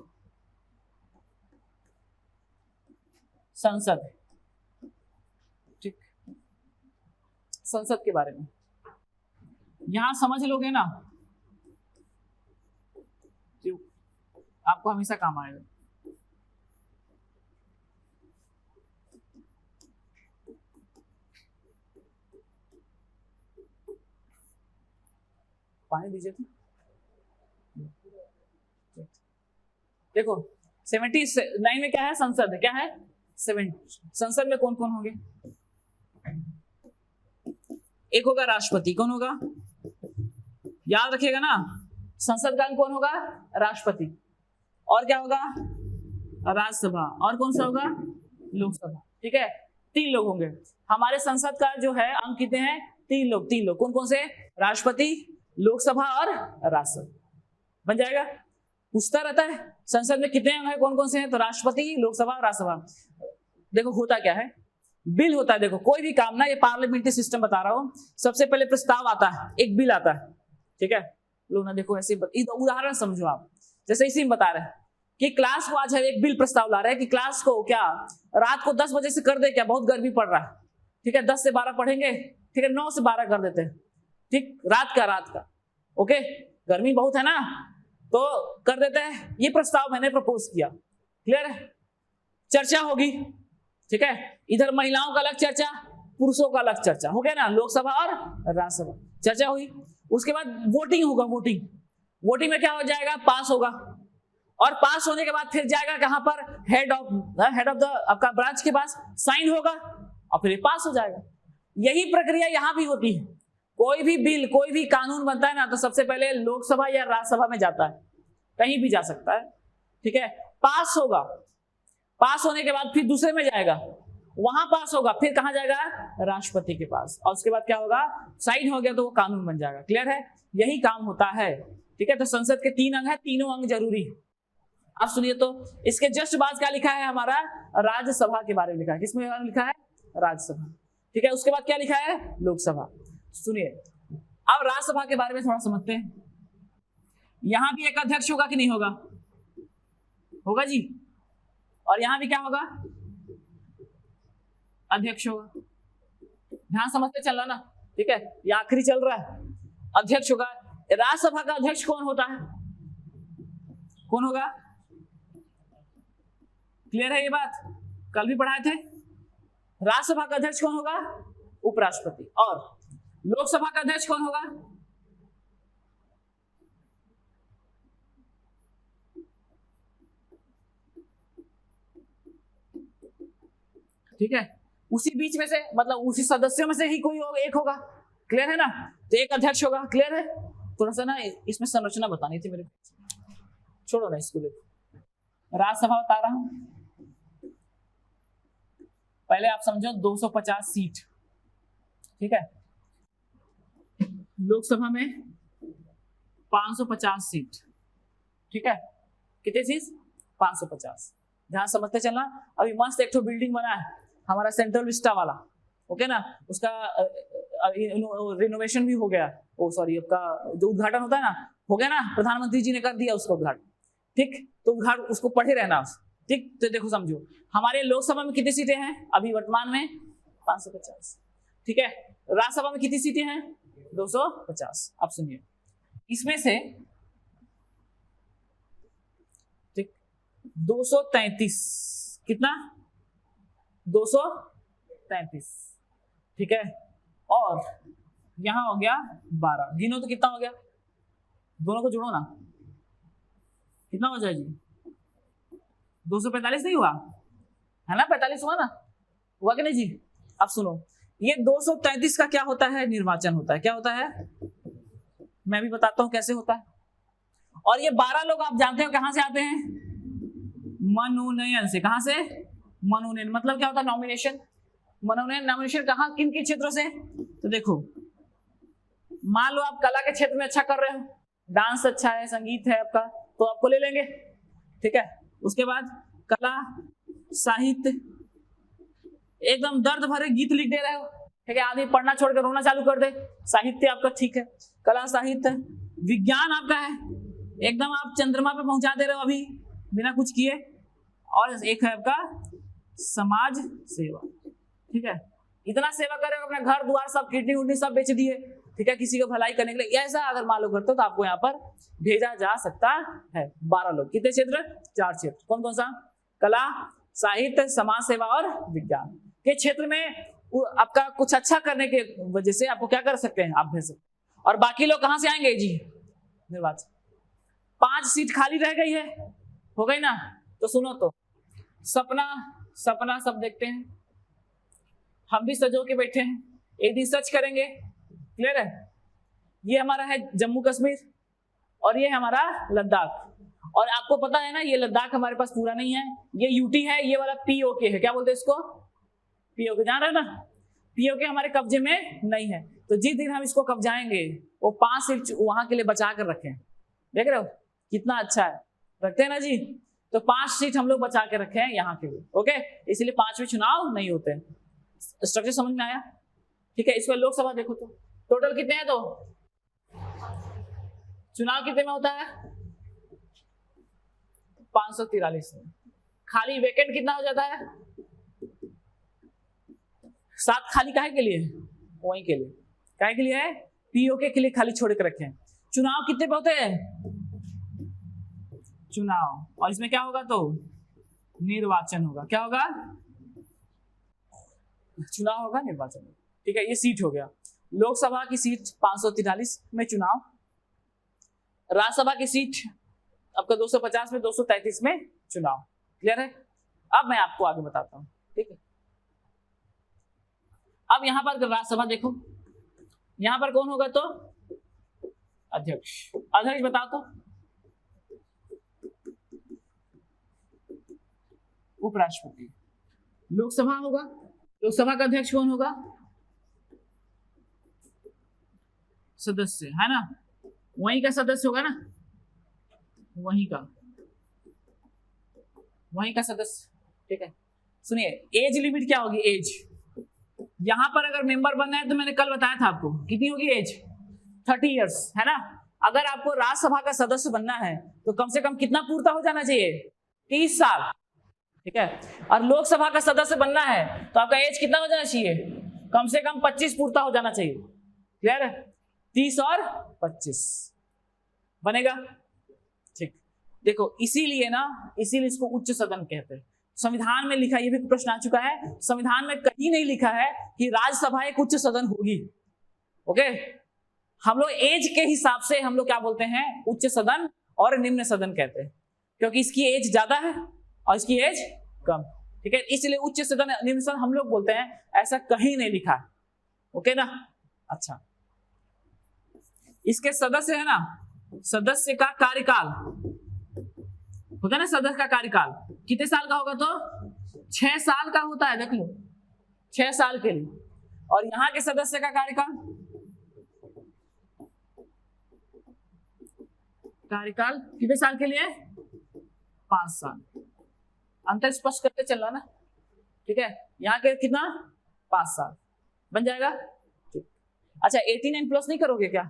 संसद। ठीक, संसद के बारे में यहां समझ लोगे ना, आपको हमेशा काम आएगा। पानी दीजिए तो। देखो 79 में क्या है? संसद है। क्या है? 7। संसद में कौन कौन होंगे? एक होगा राष्ट्रपति। कौन होगा? याद रखिएगा ना, संसद का कौन होगा? राष्ट्रपति। और क्या होगा? राज्यसभा। और कौन सा होगा? लोकसभा। ठीक है, 3 लोग होंगे। हमारे संसद का जो है अंक कितने हैं? 3 लोग। 3 लोग कौन कौन से? राष्ट्रपति, लोकसभा और राज्यसभा। बन जाएगा। पूछता रहता है संसद में कितने अंग है, कौन कौन से हैं? तो राष्ट्रपति, लोकसभा और राज्यसभा। देखो होता क्या है, बिल होता है। देखो कोई भी काम ना, ये पार्लियामेंट्री सिस्टम बता रहा हूं, सबसे पहले प्रस्ताव आता है, एक बिल आता है। ठीक है, लोग ना देखो ऐसे उदाहरण समझो आप, जैसे इसी में बता रहे हैं कि क्लास को आज है एक बिल प्रस्ताव ला रहे हैं कि क्लास को क्या रात को 10 बजे से कर दे, क्या बहुत गर्मी पड़ रहा है। ठीक है, 10 से 12 पढ़ेंगे। ठीक है, 9 से 12 कर देते हैं। ठीक, रात का। ओके, गर्मी बहुत है ना, तो कर देते हैं। ये प्रस्ताव मैंने प्रपोज किया। क्लियर है? चर्चा होगी। ठीक है, इधर महिलाओं का अलग चर्चा, पुरुषों का अलग चर्चा, हो गया ना, लोकसभा और राज्यसभा। चर्चा हुई, उसके बाद वोटिंग होगा। वोटिंग में क्या हो जाएगा? पास होगा। और पास होने के बाद फिर जाएगा कहां पर? हेड ऑफ द आपका ब्रांच के पास, साइन होगा और फिर पास हो जाएगा। यही प्रक्रिया यहां भी होती है। कोई भी बिल, कोई भी कानून बनता है ना, तो सबसे पहले लोकसभा या राज्यसभा में जाता है, कहीं भी जा सकता है। ठीक है, पास होगा, पास होने के बाद फिर दूसरे में जाएगा, वहां पास होगा, फिर कहां जाएगा? राष्ट्रपति के पास, और उसके बाद क्या होगा? साइन हो गया तो वो कानून बन जाएगा। क्लियर है? यही काम होता है। ठीक है, तो संसद के 3 अंग है, तीनों अंग जरूरी है। अब सुनिए, तो इसके जस्ट बाद क्या लिखा है? हमारा राज्यसभा के बारे में लिखा है। किसमें लिखा है? राज्यसभा। ठीक है, उसके बाद क्या लिखा है? लोकसभा। सुनिए, अब राज्यसभा के बारे में थोड़ा समझते हैं। यहां भी एक अध्यक्ष होगा कि नहीं होगा? होगा जी। और यहां भी क्या होगा? अध्यक्ष होगा। ध्यान समझते चलना ना। ठीक है, ये आखिरी चल रहा है। अध्यक्ष होगा। राज्यसभा का अध्यक्ष कौन होता है? कौन होगा? क्लियर है ये बात? कल भी पढ़ाए थे। राज्यसभा का अध्यक्ष कौन होगा? उपराष्ट्रपति। और लोकसभा का अध्यक्ष कौन होगा? ठीक है, उसी बीच में से, मतलब उसी सदस्यों में से ही कोई एक होगा। क्लियर है ना? तो एक अध्यक्ष होगा। क्लियर है? थोड़ा सा ना इसमें संरचना बतानी थी मेरे, छोड़ो ना इसको। देखो राज्यसभा बता रहा हूं, पहले आप समझो 250 सीट। ठीक है, लोकसभा में 550 सीट। ठीक है, कितने चीज 550। ध्यान समझते चलना। अभी मस्त एक तो बिल्डिंग बना है हमारा सेंट्रल विस्टा वाला, ओके ना, उसका रिनोवेशन भी हो गया, ओ सॉरी आपका जो उद्घाटन होता है ना, हो गया ना, प्रधानमंत्री जी ने कर दिया उसका उद्घाटन, ठीक, तो उद्घाटन उसको पढ़े रहना, ठीक। तो देखो समझो हमारे लोकसभा में कितनी सीटें हैं अभी वर्तमान में 550, ठीक है। राज्यसभा में कितनी सीटें हैं 250। अब सुनिए इसमें से 233, कितना 233, ठीक है, और यहां हो गया 12, गिनो तो कितना हो गया, दोनों को जोड़ो ना, कितना हो जाए जी 245 नहीं हुआ है ना, 45 हुआ ना, हुआ कि नहीं जी। अब सुनो ये 233 का क्या होता है, निर्वाचन होता है, क्या होता है मैं भी बताता हूं कैसे होता है। और ये 12 लोग आप जानते हो कहां से आते हैं, मनोनयन से। कहां से, मनोनयन, मतलब क्या होता है नॉमिनेशन, मनोनयन नॉमिनेशन कहां किन किन क्षेत्रों से, तो देखो मान लो आप कला के क्षेत्र में अच्छा कर रहे हो, डांस अच्छा है, संगीत है आपका, तो आपको ले लेंगे, ठीक है। उसके बाद कला साहित्य, एकदम दर्द भरे गीत लिख दे रहे हो, ठीक है, आदमी पढ़ना छोड़ कर रोना चालू कर दे, साहित्य आपका ठीक है, कला साहित्य। विज्ञान आपका है, एकदम आप चंद्रमा पे पहुंचा दे रहे हो अभी बिना कुछ किए। और एक है आपका समाज सेवा, ठीक है, इतना सेवा करे अपना घर द्वार सब किडनी उडनी सब बेच दिए, ठीक है, किसी को भलाई करने के लिए, ऐसा अगर मान लो करते हो तो आपको यहाँ पर भेजा जा सकता है। 12 लोग, कितने क्षेत्र, 4 क्षेत्र, कौन कौन सा, कला साहित्य समाज सेवा और विज्ञान के क्षेत्र में आपका कुछ अच्छा करने के वजह से आपको क्या कर सकते हैं, आप भेज सकते हैं। और बाकी लोग कहां से आएंगे जी, निर्वाचन। 5 सीट खाली रह गई है, हो गई ना, तो सुनो तो सपना सपना सब देखते हैं, हम भी सजो के बैठे हैं, एक दिन सच करेंगे, क्लियर है। ये हमारा है जम्मू कश्मीर और ये हमारा लद्दाख, और आपको पता है ना ये लद्दाख हमारे पास पूरा नहीं है, ये यूटी है, ये वाला पीओके है, क्या बोलते हैं इसको, पीओके, जान रहे हो ना, पीओके हमारे कब्जे में नहीं है। तो जिस दिन हम इसको कब्जाएंगे वो 5 सीट वहां के लिए बचा कर रखे हैं, देख रहे हो कितना अच्छा है, रखते हैं ना जी। तो 5 सीट हम लोग बचा के रखे हैं यहाँ के लिए, ओके, इसलिए 5वें चुनाव नहीं होते। स्ट्रक्चर समझ में आया, ठीक है। इसमें लोकसभा देखो तो टोटल कितने हैं, तो चुनाव कितने में होता है 543 में, खाली वेकेंट कितना हो जाता है 7, खाली काहे के लिए, वहीं के लिए, काहे के लिए है, पीओके के लिए खाली छोड़ के रखे हैं। चुनाव कितने पे होते हैं, चुनाव, और इसमें क्या होगा तो निर्वाचन होगा, क्या होगा, चुनाव होगा निर्वाचन होगा, ठीक है। ये सीट हो गया, लोकसभा की सीट 543 में चुनाव, राज्यसभा की सीट आपका 250 में 233 में चुनाव, क्लियर है। अब मैं आपको आगे बताता हूं, ठीक है। अब यहां पर राज्यसभा देखो, यहां पर कौन होगा तो अध्यक्ष, अध्यक्ष बताओ तो, उपराष्ट्रपति। लोकसभा होगा, लोकसभा का अध्यक्ष कौन होगा, सदस्य, है ना, वहीं का सदस्य होगा ना, वहीं का सदस्य, ठीक है। सुनिए एज लिमिट क्या होगी, एज, यहां पर अगर मेंबर बनना है तो मैंने कल बताया था आपको कितनी होगी एज, 30 इयर्स, है ना। अगर आपको राज्यसभा का सदस्य बनना है तो कम से कम कितना पूर्ता हो जाना चाहिए, 30 साल, ठीक है। और लोकसभा का सदस्य बनना है तो आपका एज कितना हो जाना चाहिए, कम से कम 25 पूर्ता हो जाना चाहिए, क्लियर है, 30 और 25 बनेगा, ठीक। देखो इसीलिए ना, इसीलिए इसको उच्च सदन कहते हैं। संविधान में लिखा, ये भी प्रश्न आ चुका है, संविधान में कहीं नहीं लिखा है कि राज्यसभा एक उच्च सदन होगी, ओके। हम लोग एज के हिसाब से हम लोग क्या बोलते हैं, उच्च सदन और निम्न सदन कहते हैं, क्योंकि इसकी एज ज्यादा है और इसकी एज कम, ठीक है, इसलिए उच्च सदन निम्न सदन हम लोग बोलते हैं, ऐसा कहीं नहीं लिखा है, ओके ना। अच्छा, इसके सदस्य है ना, सदस्य का कार्यकाल होता है ना, सदस्य का कार्यकाल कितने साल का होगा तो 6 साल का होता है, देख लो 6 साल के लिए। और यहाँ के सदस्य का कार्यकाल कार्यकाल कितने साल के लिए? 5 साल। अंतर स्पष्ट करके चलना ना, ठीक है। यहाँ के कितना? 5 साल बन जाएगा। अच्छा 89 प्लस नहीं करोगे क्या?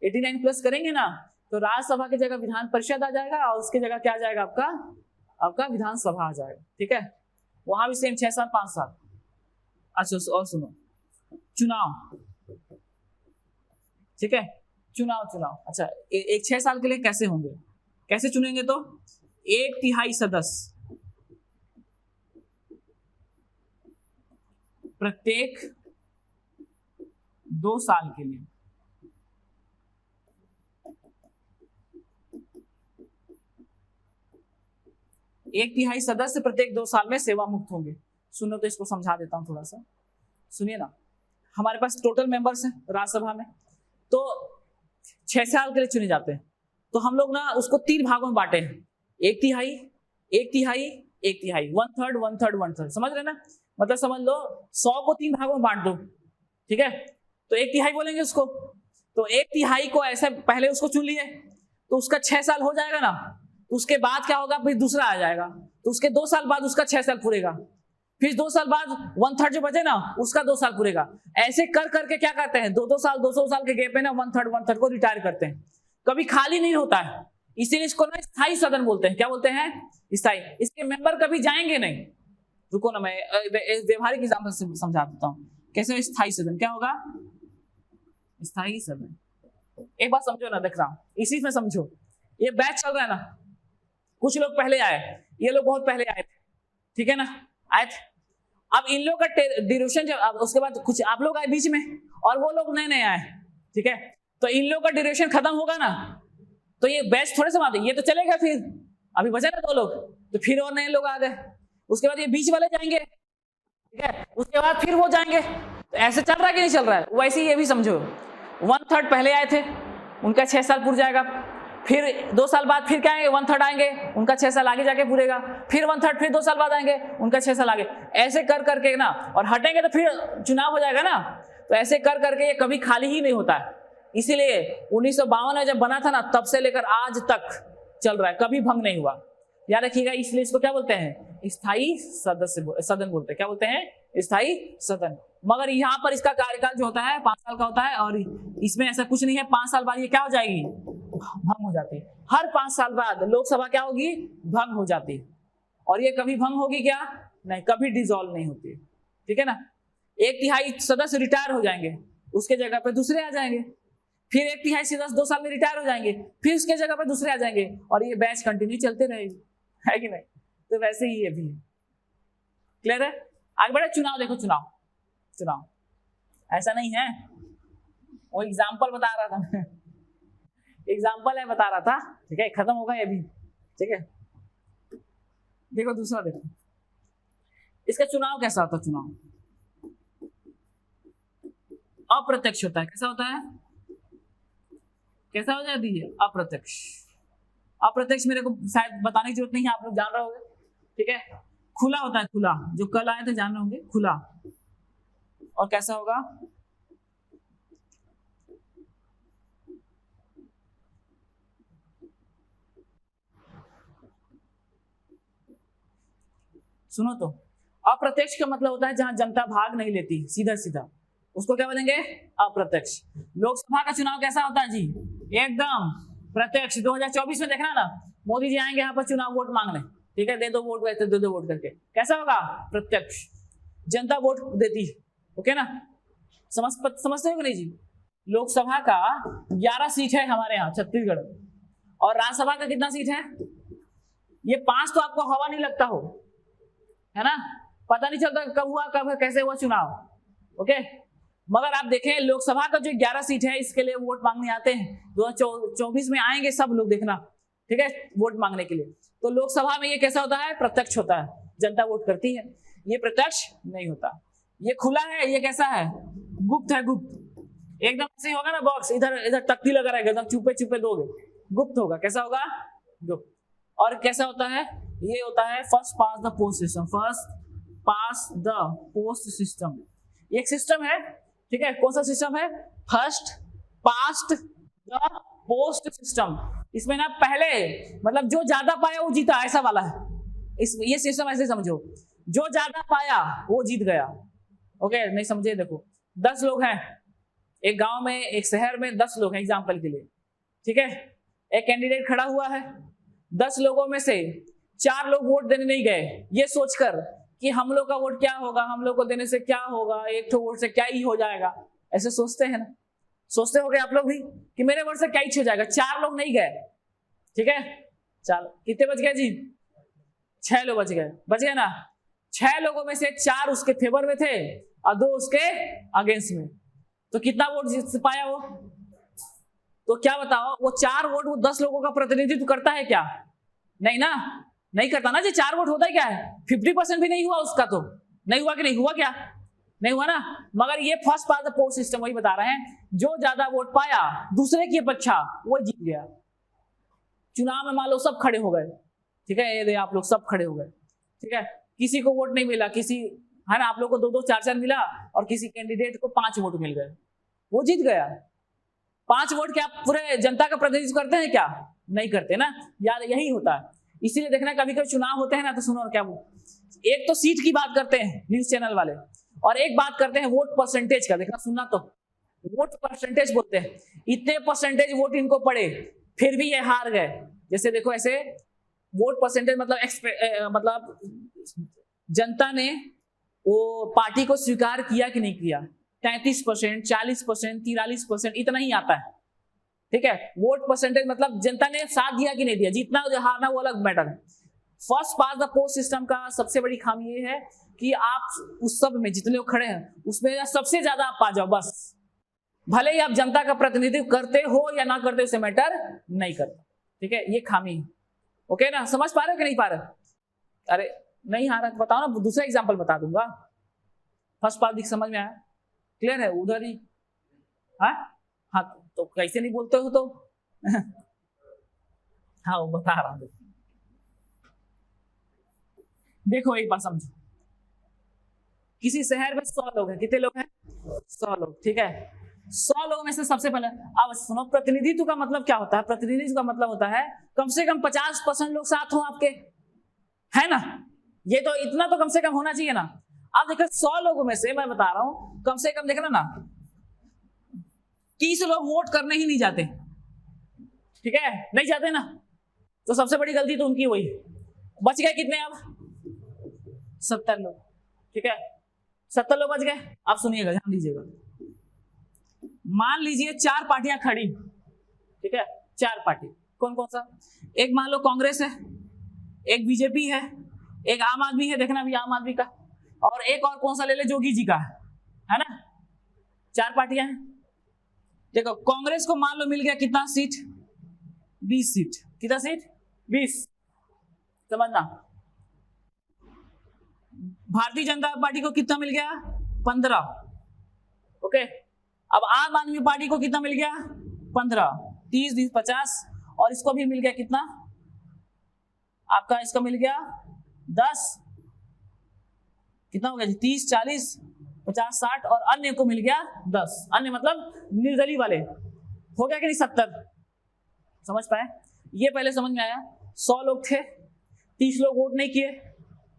89 प्लस करेंगे ना तो राज्यसभा की जगह विधान परिषद आ जाएगा और उसकी जगह क्या आ जाएगा? आपका विधानसभा आ जाएगा, ठीक है। वहां भी सेम 6 साल 5 साल। अच्छा और सुनो, चुनाव, ठीक है। चुनाव अच्छा एक 6 साल के लिए कैसे होंगे, कैसे चुनेंगे? तो 1/3 सदस्य प्रत्येक 2 साल के लिए। एक 1/3 सदस्य प्रत्येक 2 साल में सेवा मुक्त होंगे। सुनो तो इसको समझा देता हूं थोड़ा सा, सुनिए ना। हमारे पास टोटल मेंबर्स हैं राज्यसभा में, तो 6 साल के लिए चुने जाते हैं। तो हम लोग ना उसको 3 भागों में बांटे हैं, 1/3, 1/3, 1/3, 1/3, 1/3, 1/3, समझ रहे ना? मतलब समझ लो 100 को 3 भागों में बांट दो, ठीक है। तो 1/3 बोलेंगे उसको। तो 1/3 को ऐसे पहले उसको चुन लिए तो उसका 6 साल हो जाएगा ना, तो उसके बाद क्या होगा? फिर दूसरा आ जाएगा, तो उसके 2 साल बाद उसका 6 साल पूरेगा। फिर 2 साल बाद 1/3 जो बचे ना उसका 2 साल पूरेगा। ऐसे कर करके क्या करते हैं? 2-2 साल 200 साल के गैप में ना 1/3 को रिटायर करते हैं। कभी खाली नहीं होता है, इसीलिए इसको ना स्थायी सदन बोलते हैं। क्या बोलते हैं? स्थायी। इसके मेंबर कभी जाएंगे नहीं। रुको ना, मैं व्यवहारिक एग्जाम्पल से समझा देता हूँ कैसे स्थायी सदन क्या होगा। स्थायी सदन एक बात समझो ना, देख रहा हूं इसी में समझो। ये बैच चल रहा है ना, कुछ लोग पहले आए, ये लोग बहुत पहले आए थे, ठीक है ना, आए थे। अब इन लोग का ड्यूरेशन जब उसके बाद कुछ आप लोग आए बीच में और वो लोग नए नए आए, ठीक है। तो इन लोग का ड्यूरेशन खत्म होगा ना, तो ये बैच थोड़े समाप्त, ये तो चलेगा। फिर अभी बचे ना 2 लोग, तो फिर और नए लोग आ गए। उसके बाद ये बीच वाले जाएंगे, ठीक है। उसके बाद फिर वो जाएंगे। तो ऐसे चल रहा है कि नहीं चल रहा है? वैसे ही ये भी समझो, 1/3 पहले आए थे, उनका 6 साल पूरा जाएगा। फिर 2 साल बाद फिर क्या आएंगे? 1/3 आएंगे, उनका 6 साल आगे जाके पूरेगा। फिर 1/3 फिर 2 साल बाद आएंगे, उनका 6 साल आगे। ऐसे कर करके ना, और हटेंगे तो फिर चुनाव हो जाएगा ना। तो ऐसे कर करके ये कभी खाली ही नहीं होता है। इसीलिए 1952 में जब बना था ना, तब से लेकर आज तक चल रहा है, कभी भंग नहीं हुआ। याद रखिएगा। इसलिए इसको क्या बोलते हैं? स्थायी सदन बोलते हैं। क्या बोलते हैं? स्थायी सदन। मगर यहाँ पर इसका कार्यकाल जो होता है 5 साल का होता है, और इसमें ऐसा कुछ नहीं है। 5 साल बाद ये क्या हो जाएगी? भंग हो जाती है। हर 5 साल बाद लोकसभा क्या होगी? भंग हो जाती है। और ये कभी भंग होगी क्या? नहीं, कभी डिसॉल्व नहीं होती, ठीक है ना। 1/3 सदस्य रिटायर हो जाएंगे, उसके जगह पे दूसरे आ जाएंगे। फिर 1/3 सदस्य 2 साल में रिटायर हो जाएंगे, फिर उसके जगह पे दूसरे आ जाएंगे, और ये बैच कंटिन्यू चलते रहेगी, है कि नहीं? तो वैसे ही ये भी है। क्लियर है? आगे बढ़े। चुनाव देखो, चुनाव ऐसा नहीं है, वो एग्जाम्पल बता रहा था मैं, एग्जाम्पल है बता रहा था, ठीक है। खत्म होगा ये भी, ठीक है। देखो दूसरा, देखो इसका चुनाव कैसा होता है? चुनाव अप्रत्यक्ष होता है। कैसा होता है? कैसा हो जाती है? अप्रत्यक्ष। अप्रत्यक्ष मेरे को शायद बताने की जरूरत नहीं है, आप लोग जान रहे होंगे, ठीक है। खुला होता है, खुला, जो कल आए थे जान रहे होंगे, खुला। और कैसा होगा? सुनो तो, अप्रत्यक्ष का मतलब होता है जहां जनता भाग नहीं लेती, सीधा सीधा, उसको क्या बोलेंगे? अप्रत्यक्ष। लोकसभा का चुनाव कैसा होता है जी? एकदम प्रत्यक्ष। 2024 में देखना ना, मोदी जी आएंगे यहाँ पर चुनाव वोट मांगने, ठीक है। दे दो वोट, वैसे दे दो वोट करके। कैसा होगा? प्रत्यक्ष। जनता वोट देती है, ओके ना। समझते हो कि नहीं जी? लोकसभा का 11 सीट है हमारे यहाँ छत्तीसगढ़, और राज्यसभा का कितना सीट है? ये 5 तो आपको हवा नहीं लगता हो, है ना, पता नहीं चलता कब हुआ, कब कैसे हुआ चुनाव, ओके। मगर आप देखें लोकसभा का जो 11 सीट है, इसके लिए वोट मांगने आते हैं। 2024 में आएंगे सब लोग, देखना, ठीक है, वोट मांगने के लिए। तो लोकसभा में ये कैसा होता है? प्रत्यक्ष होता है, जनता वोट करती है। ये प्रत्यक्ष नहीं होता। ये खुला है, ये कैसा है? गुप्त है, गुप्त। एकदम ऐसे होगा ना बॉक्स, इधर इधर तख्ती लगा रहेगा, एकदम चुपे चुपे दोगे, गुप्त होगा। कैसा होगा? गुप्त। और कैसा होता है? ये होता है first pass the post system. First pass the post system एक सिस्टम है, ठीक है। कौन सा सिस्टम है? First past the post system, इसमें ना पहले मतलब जो ज्यादा पाया वो जीता, ऐसा वाला है ये सिस्टम। ऐसे समझो, जो ज्यादा पाया वो जीत गया। ओके, नहीं समझे? देखो 10 लोग हैं एक गांव में, एक शहर में 10 लोग हैं एग्जाम्पल के लिए, ठीक है। एक कैंडिडेट खड़ा हुआ है, 10 लोगों में से 4 लोग वोट देने नहीं गए, ये सोचकर कि हम लोग का वोट क्या होगा, हम लोग को देने से क्या होगा, एक तो वोट से क्या ही हो जाएगा, ऐसे सोचते हैं ना। सोचते होगे आप लोग भी कि मेरे वोट से क्या ही हो जाएगा। 4 लोग नहीं गए, ठीक है। चलो कितने बच गए जी? 6 लोग बच गए ना। 6 लोगों में से 4 उसके फेवर में थे और 2 उसके अगेंस्ट में, तो कितना वोट जीत पाया वो? तो क्या बताओ, वो 4 वोट वो 10 लोगों का प्रतिनिधित्व करता है क्या? नहीं ना, नहीं करता ना जी। 4 वोट होता है क्या है? 50% भी नहीं हुआ उसका, तो नहीं हुआ कि नहीं हुआ? क्या नहीं हुआ ना। मगर ये first part of post system वही बता रहे हैं, जो ज्यादा वोट पाया दूसरे की अपेक्षा वो जीत गया। चुनाव में मान लो सब खड़े हो गए, ठीक है, ये आप लोग सब खड़े हो गए, ठीक है, किसी को वोट नहीं मिला, किसी है ना, आप लोग को 2-2 4-4 मिला और किसी कैंडिडेट को 5 वोट मिल गए, वो जीत गया। 5 वोट क्या पूरे जनता का प्रतिनिधित्व करते हैं क्या? नहीं करते ना यार, यही होता है। इसीलिए देखना कभी कभी चुनाव होते हैं ना, तो सुनो क्या, वो एक तो सीट की बात करते हैं न्यूज चैनल वाले, और एक बात करते हैं वोट परसेंटेज का। देखना सुनना, तो वोट परसेंटेज बोलते हैं, इतने परसेंटेज वोट इनको पड़े फिर भी ये हार गए। जैसे देखो ऐसे वोट परसेंटेज मतलब जनता ने वो पार्टी को स्वीकार किया कि नहीं किया, 33%, 40%, 43% इतना ही आता है, ठीक है। वोट परसेंटेज मतलब जनता ने साथ दिया कि नहीं दिया, जीतना हारना वो अलग मैटर है। First part of post system का सबसे बड़ी खामी ये है कि आप उस सब में जितने लोग खड़े हैं उसमें सबसे ज्यादा आप पा जाओ, बस। भले ही आप जनता का प्रतिनिधित्व करते हो या ना करते, उसे मैटर नहीं करता, ठीक है। ये खामी है, ओके ना। समझ पा रहे हो कि नहीं पा रहे? अरे नहीं आ रहा तो बताओ ना, दूसरा एग्जाम्पल बता दूंगा। फर्स्ट पार्ट समझ में आया? क्लियर है? उधर ही हाँ, तो कैसे नहीं बोलते हो तो हाँ वो बता रहा हूं। देखो एक बात समझो, किसी शहर में 100 लोग हैं, कितने लोग हैं? 100 लोग, ठीक है। 100 लोगों में से सबसे पहले अब सुनो, प्रतिनिधित्व का मतलब क्या होता है? प्रतिनिधित्व का मतलब होता है कम से कम 50% लोग साथ हो आपके, है ना। ये तो इतना तो कम से कम होना चाहिए ना। अब देखो 100 लोगों में से मैं बता रहा हूं, कम से कम देखना ना 30 लोग वोट करने ही नहीं जाते, ठीक है, नहीं जाते ना। तो सबसे बड़ी गलती तो उनकी वही। बच गए कितने अब? 70 लोग, ठीक है। 70 लोग बच गए। अब सुनिएगा, ध्यान दीजिएगा। मान लीजिए 4 पार्टियां खड़ी, ठीक है, 4 पार्टी। कौन कौन सा? एक मान लो कांग्रेस है, एक बीजेपी है, एक आम आदमी है, देखना भी आम आदमी का, और एक और कौन सा ले ले, जोगी जी का है ना। 4 पार्टियां हैं। देखो कांग्रेस को मान लो मिल गया कितना सीट? 20 सीट। कितना सीट? 20। समझना। भारतीय जनता पार्टी को कितना मिल गया? 15। ओके। अब आम आदमी पार्टी को कितना मिल गया? 15। 30, 20, 50, और इसको भी मिल गया कितना आपका? इसका मिल गया 10। कितना हो गया जी? 30, 40, 50, 60, और अन्य को मिल गया 10। अन्य मतलब निर्दलीय वाले। हो गया कि नहीं? 70। समझ पाए? ये पहले समझ में आया। 100 लोग थे, 30 लोग वोट नहीं किए,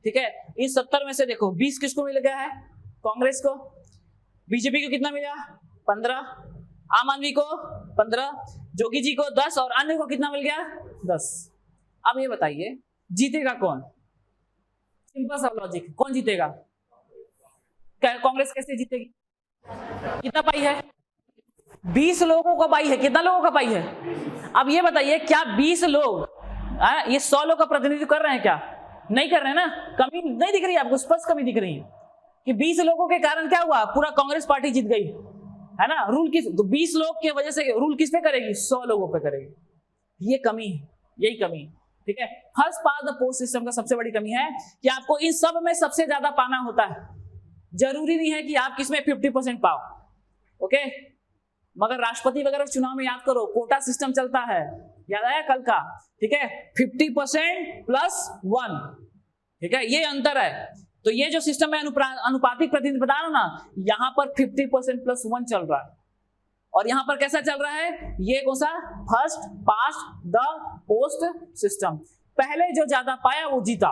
ठीक है। इस 70 में से देखो 20 किसको मिल गया है? कांग्रेस को। बीजेपी को कितना मिला? 15। आम आदमी को 15, जोगी जी को 10, और अन्य को कितना मिल गया? 10। अब ये बताइए जीतेगा कौन? सिंपल सा लॉजिक, कौन जीतेगा? कांग्रेस कैसे जीतेगी? कितना पाई है? 20 लोगों का पाई है। कितना लोगों का पाई है? अब ये बताइए क्या 20 लोग ये 100 लोग का प्रतिनिधित्व कर रहे हैं क्या? नहीं कर रहे हैं ना। कमी नहीं दिख रही है आपको? स्पष्ट कमी दिख रही है कि 20 लोगों के कारण क्या हुआ? पूरा कांग्रेस पार्टी जीत गई, है ना। रूल किस, तो 20 लोग की वजह से रूल किस पे करेगी? 100 लोगों पे करेगी। ये कमी है, यही कमी है, ठीक है। First part of post system का सबसे बड़ी कमी है कि आपको इन सब में सबसे ज्यादा पाना होता है। जरूरी नहीं है कि आप किसमें 50% पाओ, ओके। मगर राष्ट्रपति वगैरह चुनाव में याद करो कोटा सिस्टम चलता है, याद आया कल का, ठीक है। 50% + 1, ठीक है, ये अंतर है। तो ये जो सिस्टम है अनुपातिक प्रतिनिधित्व बता रहा हूं ना, यहां पर 50% + 1 चल रहा है, और यहाँ पर कैसा चल रहा है, ये कौन सा, first past the post system. पहले जो ज्यादा पाया वो जीता,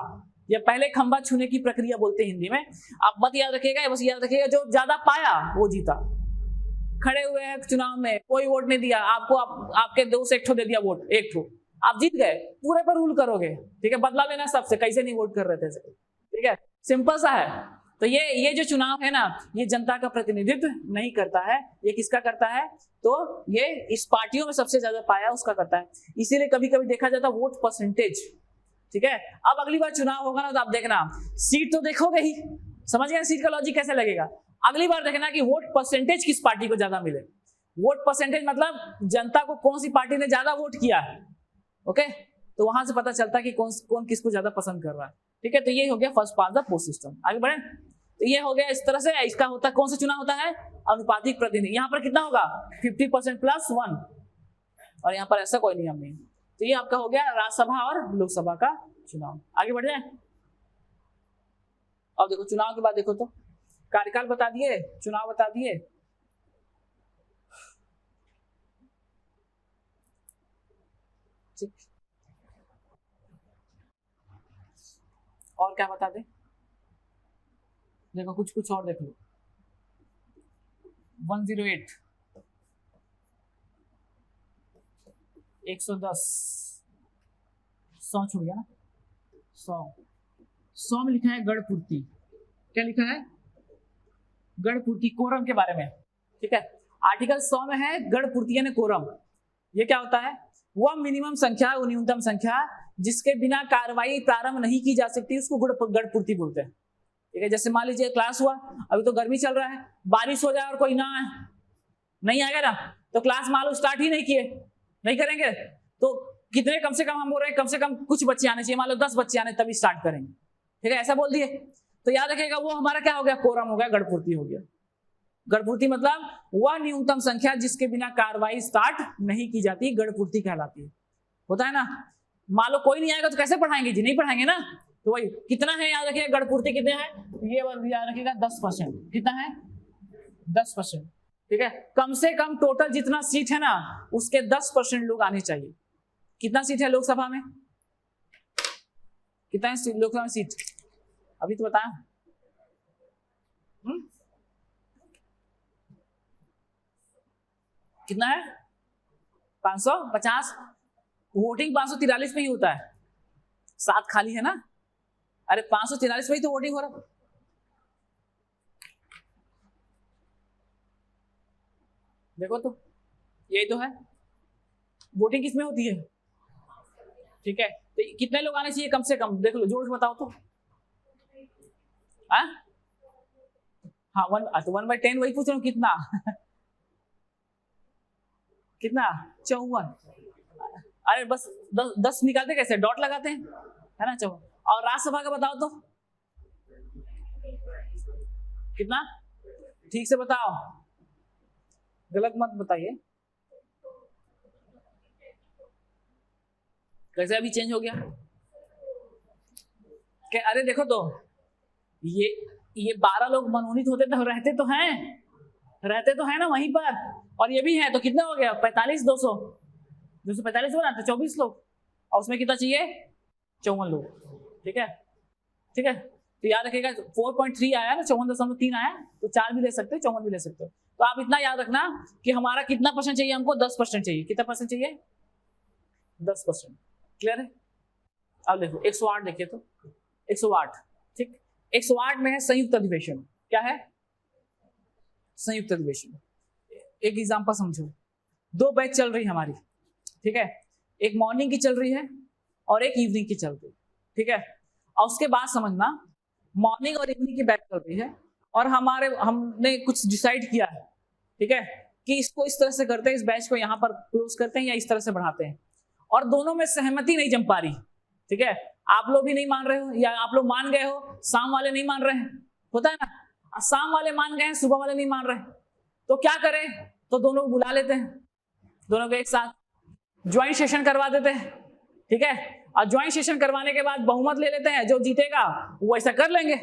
ये पहले खंभा छूने की प्रक्रिया बोलते हैं हिंदी में। आप मत याद रखिएगा, बस याद रखिएगा जो ज्यादा पाया वो जीता। खड़े हुए हैं चुनाव में, कोई वोट नहीं दिया आपको, आपके दोस्त एक ठो दे दिया वोट, एक ठो, आप जीत गए, पूरे पर रूल करोगे, ठीक है, बदला लेना सबसे, कैसे नहीं वोट कर रहे थे, ठीक है, सिंपल सा है। तो ये जो चुनाव है ना, ये जनता का प्रतिनिधित्व नहीं करता है, ये किसका करता है, तो ये इस पार्टियों में सबसे ज्यादा पाया उसका करता है। इसीलिए कभी कभी देखा जाता है वोट परसेंटेज, ठीक है। अब अगली बार चुनाव होगा ना तो आप देखना, सीट तो देखोगे ही, समझ गए सीट का लॉजिक कैसे लगेगा। अगली बार देखना कि वोट परसेंटेज किस पार्टी को ज्यादा मिले। वोट परसेंटेज मतलब जनता को कौन सी पार्टी ने ज्यादा वोट किया है, ओके, तो वहां से पता चलता है कि कौन किसको ज्यादा पसंद कर रहा है, ठीक है। तो ये हो गया first pass the post system. आगे बढ़े, तो ये हो गया इस तरह से। इसका होता है, कौन सा चुनाव होता है, अनुपातिक प्रतिनिधि। यहाँ पर कितना होगा, 50% प्लस 1, और यहाँ पर ऐसा कोई नियम नहीं। तो ये आपका हो गया राज्यसभा और लोकसभा का चुनाव। आगे बढ़ जाए। अब देखो चुनाव के बाद देखो तो कार्यकाल बता दिए, चुनाव बता दिए, और क्या बता दे, देखो कुछ और देख लो। 108, 110, 100 छूट गया ना, 100 में लिखा है गढ़पूर्ति। क्या लिखा है, गढ़पूर्ति, कोरम के बारे में, ठीक है। आर्टिकल 100 में है गढ़पूर्ति यानी कोरम। ये क्या होता है, वह मिनिमम संख्या, वो न्यूनतम संख्या जिसके बिना कार्रवाई प्रारंभ नहीं की जा सकती, उसको गढ़पूर्ति बोलते हैं, ठीक है। जैसे मान लीजिए क्लास हुआ, अभी तो गर्मी चल रहा है, बारिश हो जाए और कोई ना आए, नहीं आएगा ना, तो क्लास मान लो स्टार्ट ही नहीं किए, नहीं करेंगे, तो कितने कम से कम हम बोल रहे हैं, कम से कम कुछ बच्चे आने चाहिए, मान लो 10 बच्चे आने तभी स्टार्ट करेंगे, ठीक है, ऐसा बोल दिए। तो याद रखिएगा वो हमारा क्या हो गया, कोरम हो गया, गढ़पूर्ति हो गया। गढ़पूर्ति मतलब वह न्यूनतम संख्या जिसके बिना कार्रवाई स्टार्ट नहीं की जाती, गढ़पूर्ति कहलाती है। होता है ना, मान लो कोई नहीं आएगा तो कैसे पढ़ाएंगे जी, नहीं पढ़ाएंगे ना। तो वही कितना है याद रखिएगा, गढ़पूर्ति कितने हैं, ये याद रखिएगा 10%। कितना है, 10%, ठीक है। कम से कम टोटल जितना सीट है ना उसके 10% लोग आने चाहिए। कितना सीट है लोकसभा में, कितना है लोकसभा में सीट, अभी तो बताया। कितना है, 550, वोटिंग 543 में ही होता है, 7 खाली है ना, अरे 543 में ही तो वोटिंग हो रहा। देखो तो यही तो है, वोटिंग किसमें होती है, ठीक है। तो कितने लोग आने चाहिए कम से कम, देख लो जोड़ के बताओ तो। हाँ 1/10 वही पूछ रहा हूँ, कितना कितना 54, अरे बस 10 निकालते कैसे, डॉट लगाते हैं, है ना, 54। और राज्यसभा का बताओ तो कितना, ठीक से बताओ, गलत मत बताइए। कैसे अभी चेंज हो गया, क्या, अरे देखो तो ये 12 लोग मनोनीत होते तो रहते तो हैं ना वहीं पर, और ये भी है, तो कितना हो गया 45, 245 हो ना, तो 24 लोग, और उसमें कितना चाहिए 54 लोग, ठीक है, ठीक है। तो याद रखिएगा 4.3 आया ना, 54.3 आया, तो 4 भी ले सकते हो, 54 भी ले सकते हो। तो आप इतना याद रखना कि हमारा कितना % चाहिए, हमको 10% चाहिए। कितना % चाहिए, 10%, क्लियर है। अब देखो 108 देखिए तो 108, ठीक, 108 में है संयुक्त अधिवेशन। क्या है, संयुक्त अधिवेशन। एक एग्जांपल समझो, 2 बैच चल रही है हमारी, ठीक है, एक मॉर्निंग की चल रही है और एक इवनिंग की चल रही है, ठीक है। और उसके बाद समझना मॉर्निंग और इवनिंग की बैच चल रही है, और हमने कुछ डिसाइड किया है, ठीक है, कि इसको इस तरह से करते हैं, इस बैच को यहाँ पर क्लोज करते हैं या इस तरह से बढ़ाते हैं, और दोनों में सहमति नहीं जम पा रही, ठीक है। आप लोग भी नहीं मान रहे हो, या आप लोग मान गए हो, शाम वाले नहीं मान रहे हैं, होता है ना, शाम वाले मान गए हैं, सुबह वाले नहीं मान रहे, तो क्या करें, तो दोनों को बुला लेते हैं, दोनों को एक साथ ज्वाइंट सेशन करवा देते हैं, ठीक है। और ज्वाइंट सेशन करवाने के बाद बहुमत ले लेते हैं, जो जीतेगा वो ऐसा कर लेंगे,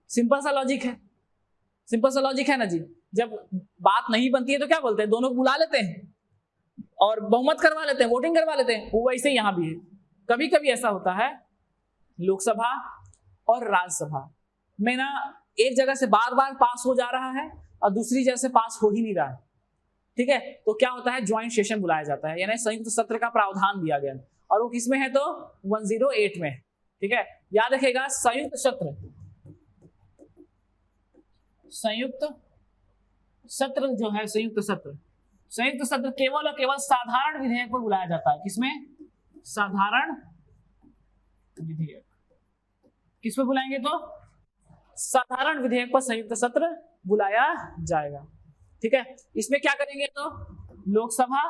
सिंपल सा लॉजिक है, सिंपल सा लॉजिक है ना जी। जब बात नहीं बनती है तो क्या बोलते हैं, दोनों को बुला लेते हैं और बहुमत करवा लेते हैं, वोटिंग करवा लेते हैं। वो वैसे यहाँ भी है। कभी कभी ऐसा होता है लोकसभा और राज्यसभा में ना एक जगह से बार बार पास हो जा रहा है और दूसरी जगह से पास हो ही नहीं रहा है, ठीक है। तो क्या होता है, ज्वाइंट सेशन बुलाया जाता है, यानी संयुक्त सत्र का प्रावधान दिया गया है। और वो किसमें है, तो 108 में, ठीक है। याद रखेगा संयुक्त सत्र, संयुक्त सत्र जो है, संयुक्त सत्र केवल और केवल साधारण विधेयक पर बुलाया जाता है। किसमें, साधारण विधेयक। किस पे बुलाएंगे, तो साधारण विधेयक पर संयुक्त सत्र बुलाया जाएगा, ठीक है। इसमें क्या करेंगे, तो लोकसभा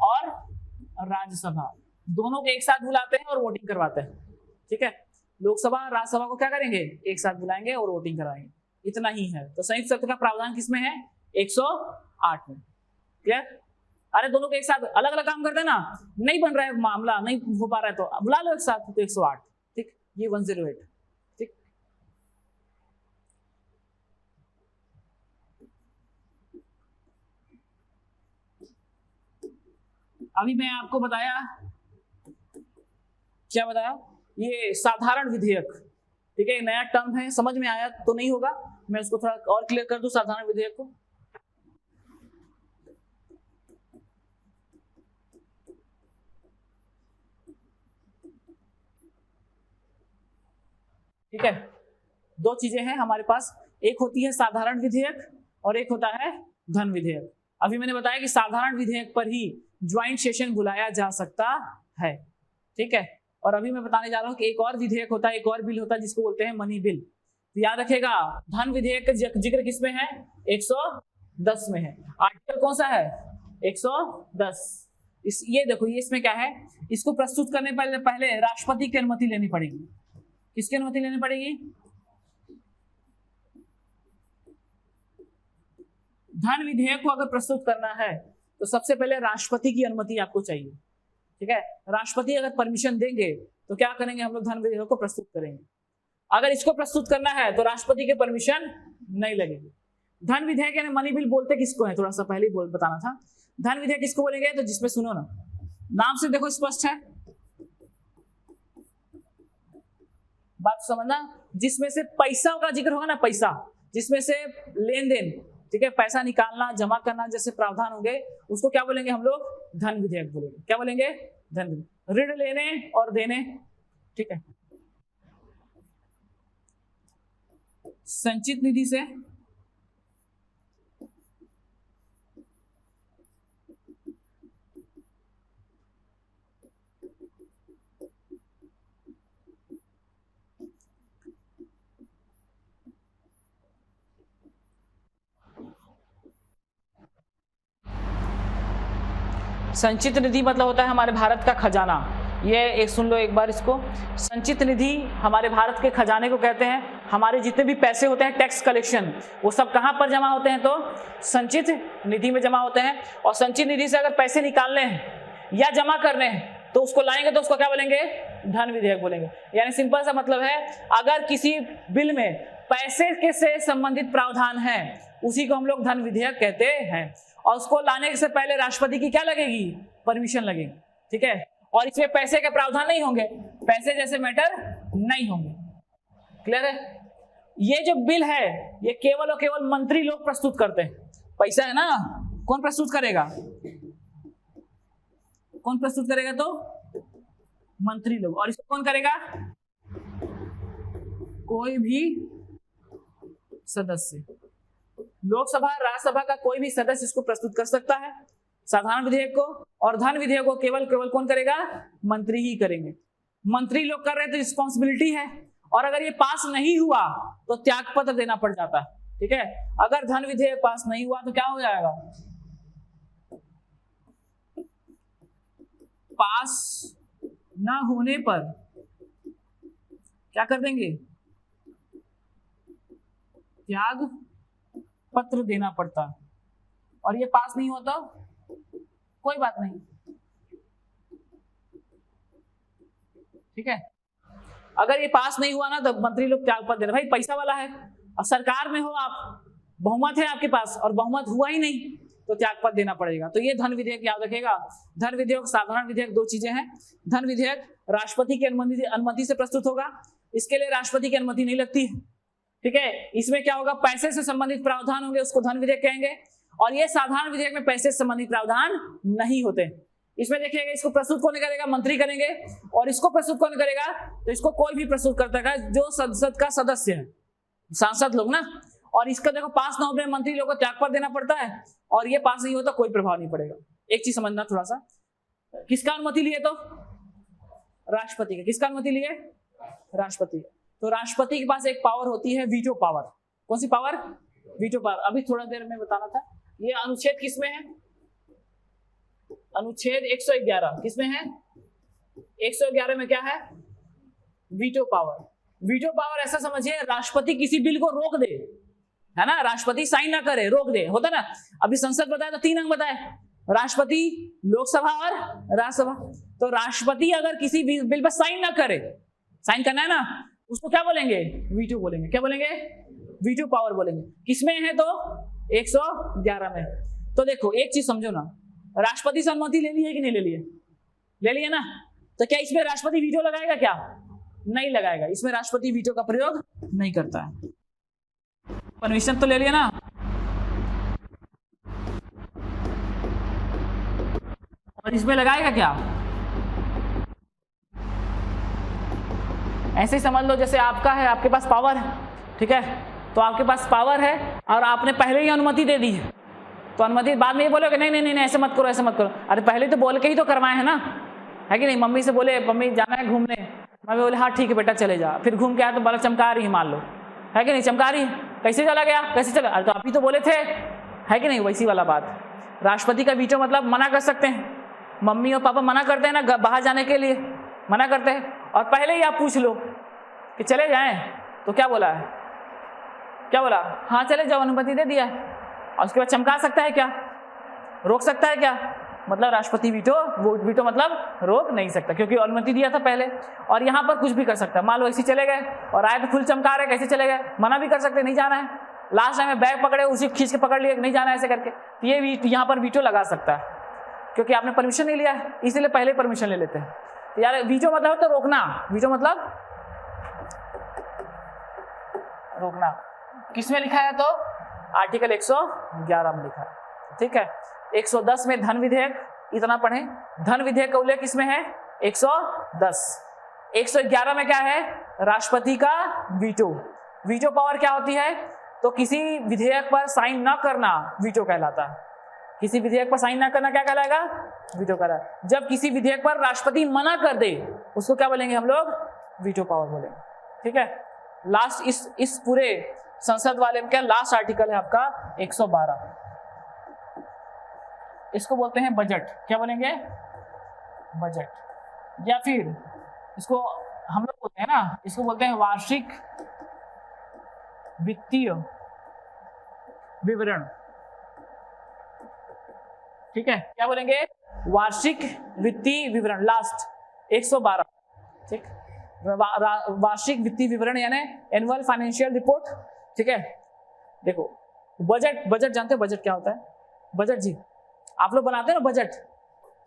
और राज्यसभा दोनों को एक साथ बुलाते हैं और वोटिंग करवाते हैं, ठीक है। लोकसभा और राज्यसभा को क्या करेंगे, एक साथ बुलाएंगे और वोटिंग कराएंगे, इतना ही है। तो संयुक्त सत्र का प्रावधान किसमें है, 108 में। क्लियर। अरे दोनों को एक साथ अलग अलग काम करते हैं ना, नहीं बन रहा है मामला, नहीं हो पा रहा है तो बुला लो एक साथ, तो 108, ठीक। ये 108, ठीक। अभी मैं आपको बताया, क्या बताया, ये साधारण विधेयक, ठीक है। नया टर्म है, समझ में आया तो नहीं होगा, मैं उसको थोड़ा और क्लियर कर दूं साधारण विधेयक को। ठीक है, दो चीजें हैं हमारे पास, एक होती है साधारण विधेयक और एक होता है धन विधेयक। अभी मैंने बताया कि साधारण विधेयक पर ही ज्वाइंट सेशन बुलाया जा सकता है, ठीक है। और अभी मैं बताने जा रहा हूं कि एक और विधेयक होता है, एक और बिल होता है जिसको बोलते हैं मनी बिल। तो याद रखेगा धन विधेयक का जिक्र किसमें है, 110 में है। आर्टिकल कौन सा है, 110। ये देखो, ये इसमें क्या है, इसको प्रस्तुत करने पहले राष्ट्रपति की अनुमति लेनी पड़ेगी। किसकी अनुमति लेनी पड़ेगी, धन विधेयक को अगर प्रस्तुत करना है तो सबसे पहले राष्ट्रपति की अनुमति आपको चाहिए, ठीक है। राष्ट्रपति अगर परमिशन देंगे तो क्या करेंगे, हम लोग धन विधेयक को प्रस्तुत करेंगे। अगर इसको प्रस्तुत करना है तो राष्ट्रपति की परमिशन नहीं लगेगी। धन विधेयक यानी मनी बिल बोलते किसको है, थोड़ा सा पहले ही बताना था। धन विधेयक किसको बोलेंगे, तो जिसमें सुनो ना, नाम से देखो स्पष्ट है, बात समझना, जिसमें से पैसा का जिक्र होगा ना, पैसा जिसमें से लेन देन, ठीक है, पैसा निकालना जमा करना जैसे प्रावधान होंगे, उसको क्या बोलेंगे हम लोग, धन विधेयक बोलेंगे। क्या बोलेंगे, धन विधेयक। ऋण लेने और देने, ठीक है, संचित निधि से संचित निधि मतलब होता है हमारे भारत का खजाना। ये एक सुन लो एक बार इसको, संचित निधि हमारे भारत के खजाने को कहते हैं। हमारे जितने भी पैसे होते हैं टैक्स कलेक्शन, वो सब कहाँ पर जमा होते हैं, तो संचित निधि में जमा होते हैं। और संचित निधि से अगर पैसे निकालने हैं या जमा करने हैं तो उसको लाएंगे तो उसको क्या बोलेंगे, धन विधेयक बोलेंगे। यानी सिंपल सा मतलब है, अगर किसी बिल में पैसे के से संबंधित प्रावधान है उसी को हम लोग धन विधेयक कहते हैं। और उसको लाने से पहले राष्ट्रपति की क्या लगेगी, परमिशन लगेगी, ठीक है। और इसमें पैसे के प्रावधान नहीं होंगे, पैसे जैसे मैटर नहीं होंगे। क्लियर है। ये जो बिल है ये केवल और केवल मंत्री लोग प्रस्तुत करते हैं। पैसा है ना, कौन प्रस्तुत करेगा, कौन प्रस्तुत करेगा, तो मंत्री लोग। और इसको कौन करेगा, कोई भी सदस्य, लोकसभा राज्यसभा का कोई भी सदस्य इसको प्रस्तुत कर सकता है साधारण विधेयक को। और धन विधेयक को केवल केवल कौन करेगा, मंत्री ही करेंगे। मंत्री लोग कर रहे तो रिस्पॉन्सिबिलिटी है, और अगर ये पास नहीं हुआ तो त्यागपत्र देना पड़ जाता है, ठीक है। अगर धन विधेयक पास नहीं हुआ तो क्या हो जाएगा, पास ना होने पर क्या कर देंगे, त्याग पत्र देना पड़ता। और ये पास नहीं होता कोई बात नहीं, ठीक है। अगर ये पास नहीं हुआ ना तो मंत्री लोग त्याग पत्र देना। भाई पैसा वाला है, और सरकार में हो आप, बहुमत है आपके पास और बहुमत हुआ ही नहीं तो त्यागपत्र देना पड़ेगा। तो ये धन विधेयक याद रखेगा। धन विधेयक, साधारण विधेयक, दो चीजें हैं। धन विधेयक राष्ट्रपति की अनुमति से प्रस्तुत होगा, इसके लिए राष्ट्रपति की अनुमति नहीं लगती है, ठीक है। इसमें क्या होगा, पैसे से संबंधित प्रावधान होंगे, उसको धन विधेयक कहेंगे। और ये साधारण विधेयक में पैसे से संबंधित प्रावधान नहीं होते। इसमें देखिएगा, इसको प्रस्तुत कौन करेगा, मंत्री करेंगे। और इसको प्रस्तुत कौन करेगा, तो इसको कोई भी प्रस्तुत करता है जो संसद का सदस्य है, सांसद लोग ना। और इसका देखो पास ना होने मंत्री लोग को त्यागपत्र देना पड़ता है, और ये पास नहीं होता कोई प्रभाव नहीं पड़ेगा। एक चीज समझना थोड़ा सा, किसका अनुमति लिए, तो राष्ट्रपति का। किसका अनुमति लिए, राष्ट्रपति। तो राष्ट्रपति के पास एक पावर होती है, वीटो पावर। कौन सी पावर, वीटो पावर। अभी थोड़ा देर में बताना था। ये अनुच्छेद किसमें है, अनुच्छेद 111 किसमें है, 111 में क्या है, वीटो पावर। वीटो पावर ऐसा समझिए, राष्ट्रपति किसी बिल को रोक दे, है ना, राष्ट्रपति साइन ना करे, रोक दे, होता ना। अभी संसद बताया तो 3 अंग बताए, राष्ट्रपति, लोकसभा और राज्यसभा। तो राष्ट्रपति अगर किसी बिल पर साइन ना करे, साइन करना है ना, उसको क्या बोलेंगे, वीटो बोलेंगे। क्या बोलेंगे, वीटो पावर बोलेंगे। किसमें है, तो 111 में। तो देखो एक चीज समझो ना, राष्ट्रपति से अनुमति ले ली है कि नहीं ले ली है, ले ली है ना। तो क्या इसमें राष्ट्रपति वीटो लगाएगा, क्या नहीं लगाएगा, इसमें राष्ट्रपति वीटो का प्रयोग नहीं करता है। परमिशन तो ले लिया ना, और इसमें लगाएगा क्या, ऐसे ही समझ लो जैसे आपका है, आपके पास पावर है, ठीक है। तो आपके पास पावर है और आपने पहले ही अनुमति दे दी है, तो अनुमति बाद में ये बोलोगे नहीं नहीं नहीं ऐसे मत करो, ऐसे मत करो। अरे पहले तो बोल के ही तो करवाए है ना, है कि नहीं। मम्मी से बोले, मम्मी जाना है घूमने, मम्मी बोले हाँ ठीक है बेटा चले जा। फिर घूम के आया तो बल्ब चमका रही है, मान लो, है कि नहीं, चमका रही है। कैसे चला गया, कैसे चला, अरे तो आप ही तो बोले थे, है कि नहीं। वैसी वाला बात, राष्ट्रपति का वीटो मतलब मना कर सकते हैं। मम्मी और पापा मना करते हैं ना बाहर जाने के लिए, मना करते हैं, और पहले ही आप पूछ लो कि चले जाएं, तो क्या बोला है, क्या बोला, हाँ चले जाओ, अनुमति दे दिया। और उसके बाद चमका सकता है क्या, रोक सकता है क्या, मतलब राष्ट्रपति वीटो मतलब रोक नहीं सकता, क्योंकि अनुमति दिया था पहले। और यहाँ पर कुछ भी कर सकता है, मान लो ऐसे चले गए और आए तो फुल चमका रहे, कैसे चले गए, मना भी कर सकते, नहीं जाना है। लास्ट टाइम में बैग पकड़े, उसी खींच के पकड़ लिए, नहीं जाना है ऐसे करके, तो ये यहाँ पर वीटो लगा सकता है, क्योंकि आपने परमिशन नहीं लिया है, इसीलिए पहले परमिशन ले लेते हैं। तो यार वीटो मतलब तो रोकना, वीटो मतलब रोकना। किसमें लिखा है, तो आर्टिकल 111 में लिखा है, ठीक है। 110 में धन विधेयक, इतना पढ़े, धन विधेयक का उल्लेख किसमें है, 110। 111 में क्या है, राष्ट्रपति का वीटो। वीटो पावर क्या होती है, तो किसी विधेयक पर साइन न करना वीटो कहलाता है। किसी विधेयक पर साइन न करना क्या कहलाएगा, वीटो कहलाएगा। जब किसी विधेयक पर राष्ट्रपति मना कर दे, उसको क्या बोलेंगे हम लोग, वीटो पावर बोलेंगे, ठीक है। लास्ट इस पूरे संसद वाले में क्या लास्ट आर्टिकल है आपका 112, इसको बोलते हैं बजट। क्या बोलेंगे, बजट, या फिर इसको हम लोग बोलते हैं ना, इसको बोलते हैं वार्षिक वित्तीय विवरण, ठीक है। क्या बोलेंगे, वार्षिक वित्तीय विवरण, लास्ट 112, ठीक। वार्षिक वित्तीय विवरण यानी एनुअल फाइनेंशियल रिपोर्ट, ठीक है। देखो बजट जानते हो बजट क्या होता है, बजट जी आप लोग बनाते हैं ना बजट,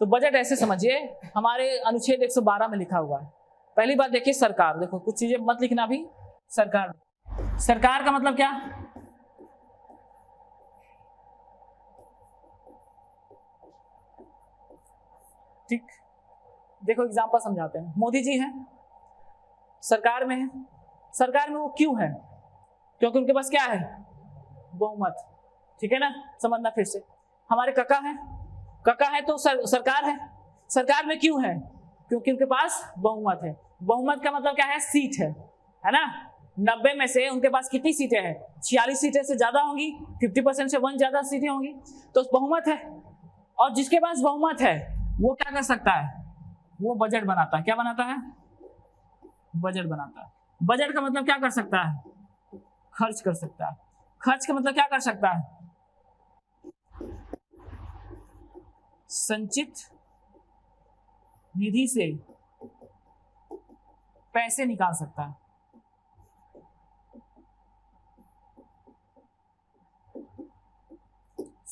तो बजट ऐसे समझिए, हमारे अनुच्छेद 112 में लिखा हुआ है। पहली बात देखिए सरकार, देखो कुछ चीजें मत लिखना भी, सरकार, सरकार का मतलब क्या, ठीक। देखो एग्जांपल समझाते हैं, मोदी जी हैं, सरकार में है, सरकार में वो क्यों है, क्योंकि उनके पास क्या है, बहुमत, ठीक है ना। समझना फिर से, हमारे काका है तो सरकार है, सरकार में क्यों है, क्योंकि उनके पास बहुमत है। बहुमत का मतलब क्या है, सीट है ना। 90 में से उनके पास कितनी सीटें हैं, 46 सीटें से ज्यादा होंगी, 50% से 1 ज्यादा सीटें होंगी, तो बहुमत है। और जिसके पास बहुमत है वो क्या कर सकता है, वो बजट बनाता है। क्या बनाता है, बजट बनाता है। बजट का मतलब क्या कर सकता है, खर्च कर सकता है। खर्च का मतलब क्या कर सकता है, संचित निधि से पैसे निकाल सकता है।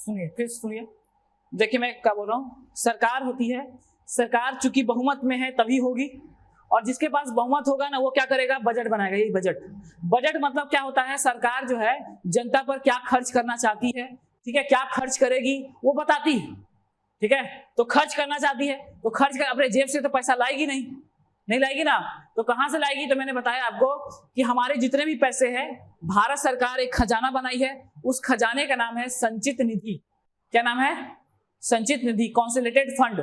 सुनिए फिर सुनिए, देखिए मैं क्या बोल रहा हूँ, सरकार होती है, सरकार चूंकि बहुमत में है तभी होगी, और जिसके पास बहुमत होगा ना वो क्या करेगा, बजट बनाएगा। यही बजट, बजट मतलब क्या होता है, सरकार जो है जनता पर क्या खर्च करना चाहती है, ठीक है, क्या खर्च करेगी वो बताती है, ठीक है। तो खर्च करना चाहती है तो खर्च कर, अपने जेब से तो पैसा लाएगी नहीं लाएगी ना, तो कहां से लाएगी, तो मैंने बताया आपको कि हमारे जितने भी पैसे हैं, भारत सरकार एक खजाना बनाई है, उस खजाने का नाम है संचित निधि। क्या नाम है, संचित निधि, कॉन्सोलिडेटेड फंड।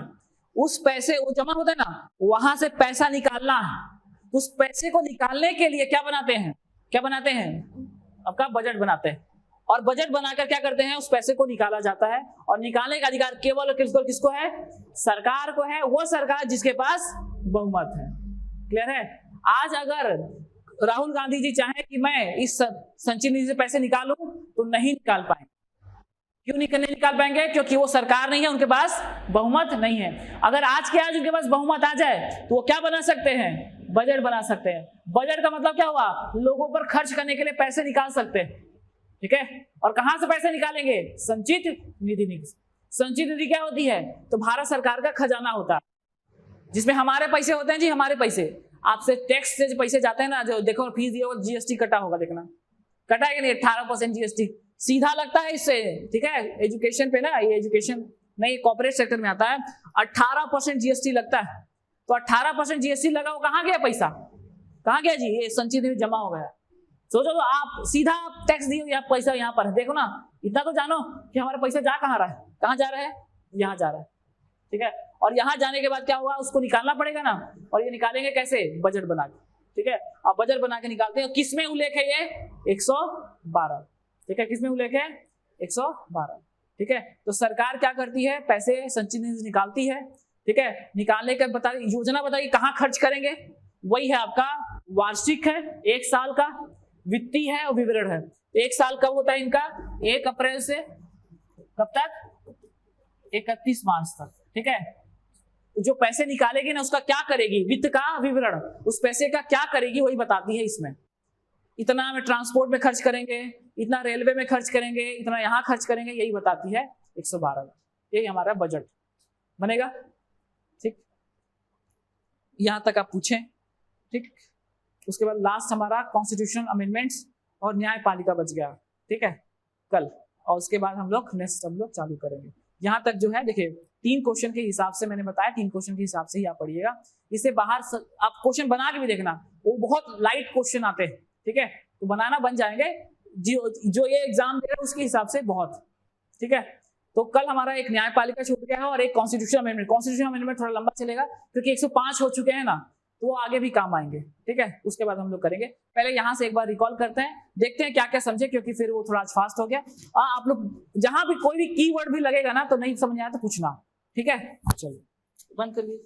उस पैसे वो जमा होता है ना, वहां से पैसा निकालना है। उस पैसे को निकालने के लिए क्या बनाते हैं, आपका बजट बनाते हैं, और बजट बनाकर क्या करते हैं, उस पैसे को निकाला जाता है, और निकालने का अधिकार केवल किसको है, सरकार को है, वो सरकार जिसके पास बहुमत है। क्लियर है। आज अगर राहुल गांधी जी चाहे कि मैं इस संचित निधि से पैसे निकालूं तो नहीं निकाल पाएंगे। क्यों नहीं निकाल पाएंगे, क्योंकि वो सरकार नहीं है, उनके पास बहुमत नहीं है। अगर आज के आज उनके पास बहुमत आ जाए तो वो क्या बना सकते हैं, बजट बना सकते हैं। बजट का मतलब क्या हुआ, लोगों पर खर्च करने के लिए पैसे निकाल सकते हैं, ठीक है। और कहां से पैसे निकालेंगे, संचित निधि। संचित निधि क्या होती है, तो भारत सरकार का खजाना होता है, जिसमें हमारे पैसे होते हैं जी, हमारे पैसे। आपसे टैक्स से जो पैसे जाते हैं ना, जो देखो फीस दिया होगा, जीएसटी कटा होगा, देखना कटा है कि नहीं, 18% जीएसटी सीधा लगता है इससे, ठीक है। एजुकेशन पे ना, ये एजुकेशन नहीं, कॉर्पोरेट सेक्टर में आता है, 18% जीएसटी लगता है। तो 18% जीएसटी लगा, वो कहाँ गया पैसा, कहाँ गया जी, ये संचित निधि जमा हो गया। सोचो तो आप सीधा टैक्स दिए, यहाँ पैसा यहाँ पर है, देखो ना, इतना तो जानो कि हमारा पैसा जा कहाँ रहा है, कहाँ जा रहा है, यहाँ जा रहा है, ठीक है। और यहाँ जाने के बाद क्या हुआ, उसको निकालना पड़ेगा ना, और ये निकालेंगे कैसे, बजट बना के, ठीक है। अब बजट बना के निकालते हैं, किस में उल्लेख है ये, 112, ठीक है, किसमें उल्लेख है, 112, ठीक है। तो सरकार क्या करती है, पैसे संचित निधि से निकालती है, ठीक है। निकालने का बता, योजना बताइए कहाँ खर्च करेंगे, वही है आपका वार्षिक है, 1 साल का वित्तीय है और विवरण है। 1 साल कब होता है इनका, 1 अप्रैल से कब तक, 31 मार्च तक, ठीक है। जो पैसे निकालेगी ना, उसका क्या करेगी, वित्त का विवरण, उस पैसे का क्या करेगी वही बताती है इसमें। इतना हमें ट्रांसपोर्ट में खर्च करेंगे, इतना रेलवे में खर्च करेंगे, इतना यहाँ खर्च करेंगे, यही बताती है 112। यही हमारा बजट बनेगा, ठीक। यहां तक आप पूछें, ठीक। उसके बाद लास्ट हमारा कॉन्स्टिट्यूशनल अमेंडमेंट्स और न्यायपालिका बच गया, ठीक है, कल। और उसके बाद हम लोग नेक्स्ट चालू करेंगे। यहां तक जो है देखिए 3 क्वेश्चन के हिसाब से मैंने बताया, 3 क्वेश्चन के हिसाब से ही आप पढ़िएगा। इससे बाहर आप क्वेश्चन बना के भी देखना, वो बहुत लाइट क्वेश्चन आते हैं, ठीक है, तो बनाना बन जाएंगे, जो ये एग्जाम दे रहे हैं उसके हिसाब से बहुत, ठीक है। तो कल हमारा एक न्यायपालिका छूट गया है और एक कॉन्स्टिट्यूशनल अमेंडमेंट। कॉन्स्टिट्यूशनल अमेंडमेंट थोड़ा लंबा चलेगा क्योंकि 105 हो चुके हैं ना, तो वो आगे भी काम आएंगे, ठीक है। उसके बाद हम लोग करेंगे, पहले यहाँ से एक बार रिकॉल करते हैं, देखते हैं क्या क्या समझे, क्योंकि फिर वो थोड़ा फास्ट हो गया। आप लोग जहां भी कोई भी कीवर्ड भी लगेगा ना तो नहीं समझ आया तो पूछना, ठीक है। चलिए बंद कर लीजिए।